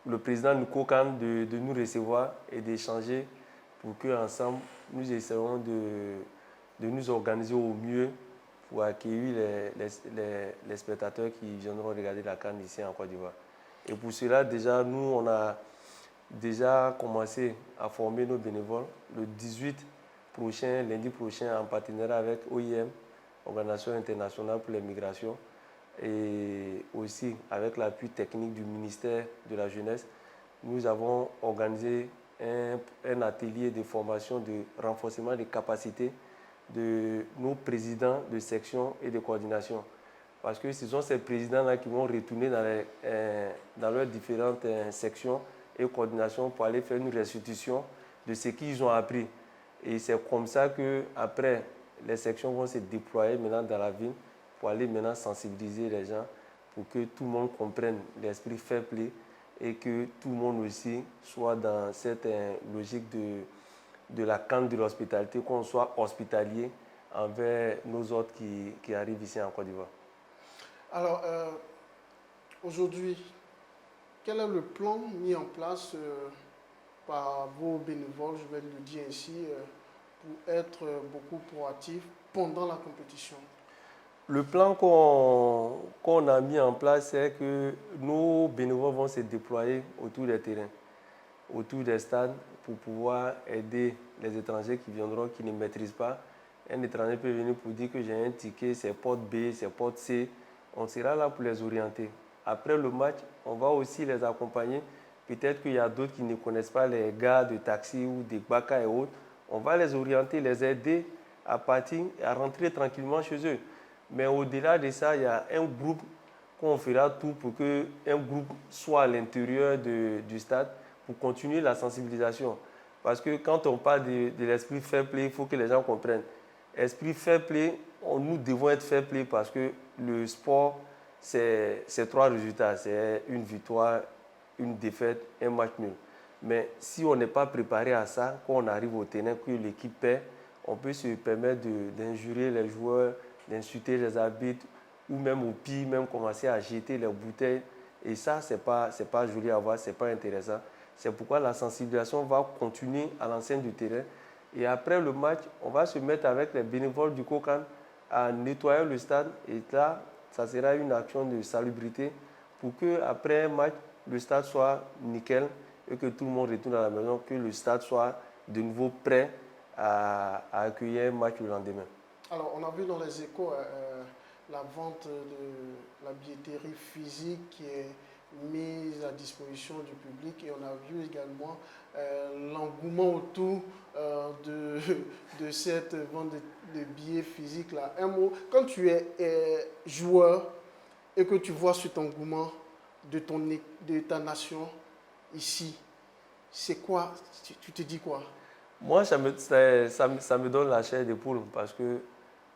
B: de nous recevoir et d'échanger pour qu'ensemble, nous essayons de nous organiser au mieux pour accueillir les spectateurs qui viendront regarder la CAN ici en Côte d'Ivoire. Et pour cela, déjà, nous, on a déjà commencé à former nos bénévoles le 18 prochain, lundi prochain, en partenariat avec OIM, Organisation internationale pour les migrations, et aussi avec l'appui technique du ministère de la Jeunesse. Nous avons organisé un atelier de formation de renforcement des capacités de nos présidents de section et de coordination. Parce que ce sont ces présidents-là qui vont retourner dans leurs différentes sections et coordinations pour aller faire une restitution de ce qu'ils ont appris. Et c'est comme ça qu'après, les sections vont se déployer maintenant dans la ville pour aller maintenant sensibiliser les gens pour que tout le monde comprenne l'esprit fair play et que tout le monde aussi soit dans cette logique de la CAN de l'hospitalité, qu'on soit hospitalier envers nos hôtes qui arrivent ici en Côte d'Ivoire.
A: Alors, aujourd'hui, quel est le plan mis en place par vos bénévoles, je vais le dire ainsi, pour être beaucoup proactifs pendant la compétition?
B: Le plan qu'on a mis en place, c'est que nos bénévoles vont se déployer autour des terrains, autour des stades, pour pouvoir aider les étrangers qui viendront, qui ne maîtrisent pas. Un étranger peut venir pour dire que j'ai un ticket, c'est porte B, c'est porte C. On sera là pour les orienter. Après le match, on va aussi les accompagner. Peut-être qu'il y a d'autres qui ne connaissent pas les gars de taxi ou des baka et autres. On va les orienter, les aider à partir, à rentrer tranquillement chez eux. Mais au-delà de ça, il y a un groupe qu'on fera tout pour qu'un groupe soit à l'intérieur du stade pour continuer la sensibilisation. Parce que quand on parle de l'esprit fair play, il faut que les gens comprennent. Esprit fair play, nous devons être fair play parce que le sport, c'est 3 résultats. C'est une victoire, une défaite, un match nul. Mais si on n'est pas préparé à ça, quand on arrive au terrain, que l'équipe perd, on peut se permettre d'injurer les joueurs, d'insulter les arbitres, ou même au pire, même commencer à jeter les bouteilles. Et ça, ce n'est pas joli à voir, ce n'est pas intéressant. C'est pourquoi la sensibilisation va continuer à l'enceinte du terrain. Et après le match, on va se mettre avec les bénévoles du COCAN à nettoyer le stade. Et là, ça sera une action de salubrité pour qu'après un match, le stade soit nickel et que tout le monde retourne à la maison, que le stade soit de nouveau prêt à accueillir un match le lendemain.
A: Alors, on a vu dans les échos la vente de la billetterie physique qui est mise à disposition du public et on a vu également l'engouement autour de cette vente de billets physiques-là. Un mot, quand tu es joueur et que tu vois cet engouement de ta nation ici, c'est quoi? Tu te dis quoi?
B: Moi, ça me donne la chair de poule parce que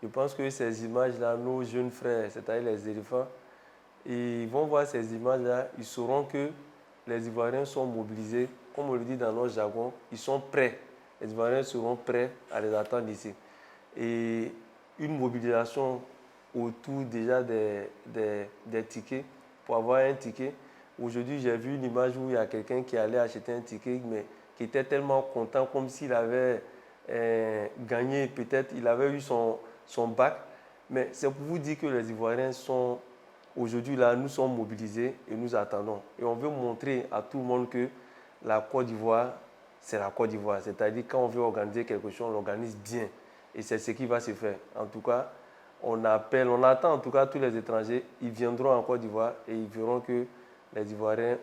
B: je pense que ces images-là, nos jeunes frères, c'est-à-dire les éléphants, ils vont voir ces images-là, ils sauront que les Ivoiriens sont mobilisés. Comme on le dit dans notre jargon, ils sont prêts. Les Ivoiriens seront prêts à les attendre ici. Et une mobilisation autour déjà des tickets, pour avoir un ticket. Aujourd'hui, j'ai vu une image où il y a quelqu'un qui allait acheter un ticket, mais qui était tellement content, comme s'il avait gagné, peut-être il avait eu son bac. Mais c'est pour vous dire que les Ivoiriens sont aujourd'hui là, nous sommes mobilisés et nous attendons. Et on veut montrer à tout le monde que la Côte d'Ivoire, c'est la Côte d'Ivoire. C'est-à-dire quand on veut organiser quelque chose, on l'organise bien. Et c'est ce qui va se faire. En tout cas, on attend en tout cas tous les étrangers, ils viendront en Côte d'Ivoire et ils verront que les Ivoiriens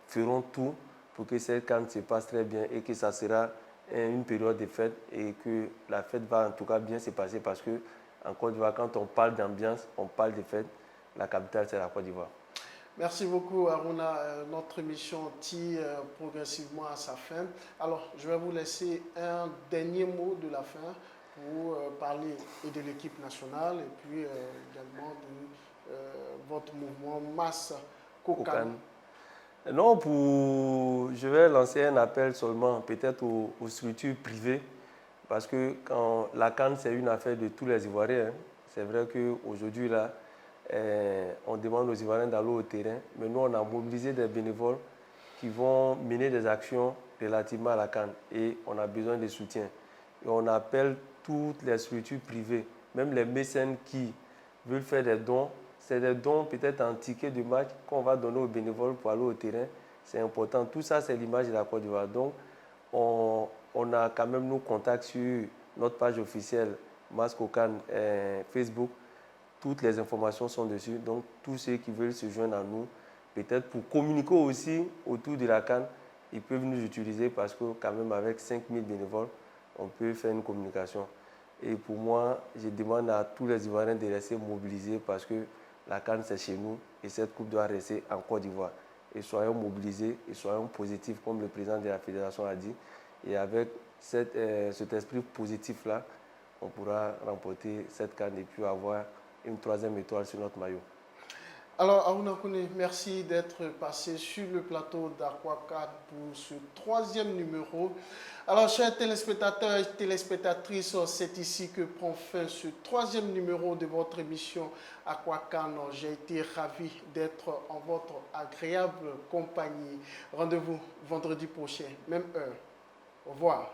B: feront tout pour que cette CAN se passe très bien et que ça sera une période de fête et que la fête va en tout cas bien se passer parce que en Côte d'Ivoire, quand on parle d'ambiance, on parle de fête, la capitale c'est la Côte d'Ivoire.
A: Merci beaucoup Aruna. Notre émission tire progressivement à sa fin. Alors, je vais vous laisser un dernier mot de la fin pour parler et de l'équipe nationale et puis également de votre mouvement Mass Kokan.
B: Non, je vais lancer un appel seulement peut-être aux structures privées parce que quand la CAN c'est une affaire de tous les Ivoiriens, hein. C'est vrai qu'aujourd'hui là, on demande aux Ivoiriens d'aller au terrain, mais nous on a mobilisé des bénévoles qui vont mener des actions relativement à la CAN et on a besoin de soutien. Et on appelle toutes les structures privées, même les mécènes qui veulent faire des dons. C'est des dons peut-être en ticket de match qu'on va donner aux bénévoles pour aller au terrain. C'est important. Tout ça, c'est l'image de la Côte d'Ivoire. Donc, on a quand même nos contacts sur notre page officielle, Mass Kokan, Facebook. Toutes les informations sont dessus. Donc, tous ceux qui veulent se joindre à nous, peut-être pour communiquer aussi autour de la CAN, ils peuvent nous utiliser parce que quand même avec 5000 bénévoles, on peut faire une communication. Et pour moi, je demande à tous les Ivoiriens de rester mobilisés parce que la CAN, c'est chez nous et cette coupe doit rester en Côte d'Ivoire. Et soyons mobilisés et soyons positifs, comme le président de la fédération a dit. Et avec cet esprit positif-là, on pourra remporter cette CAN et puis avoir une 3e étoile sur notre maillot.
A: Alors, Arouna Koné, merci d'être passé sur le plateau d'Aquacan pour ce 3e numéro. Alors, chers téléspectateurs et téléspectatrices, c'est ici que prend fin ce 3e numéro de votre émission Aquacan. J'ai été ravi d'être en votre agréable compagnie. Rendez-vous vendredi prochain, même heure. Au revoir.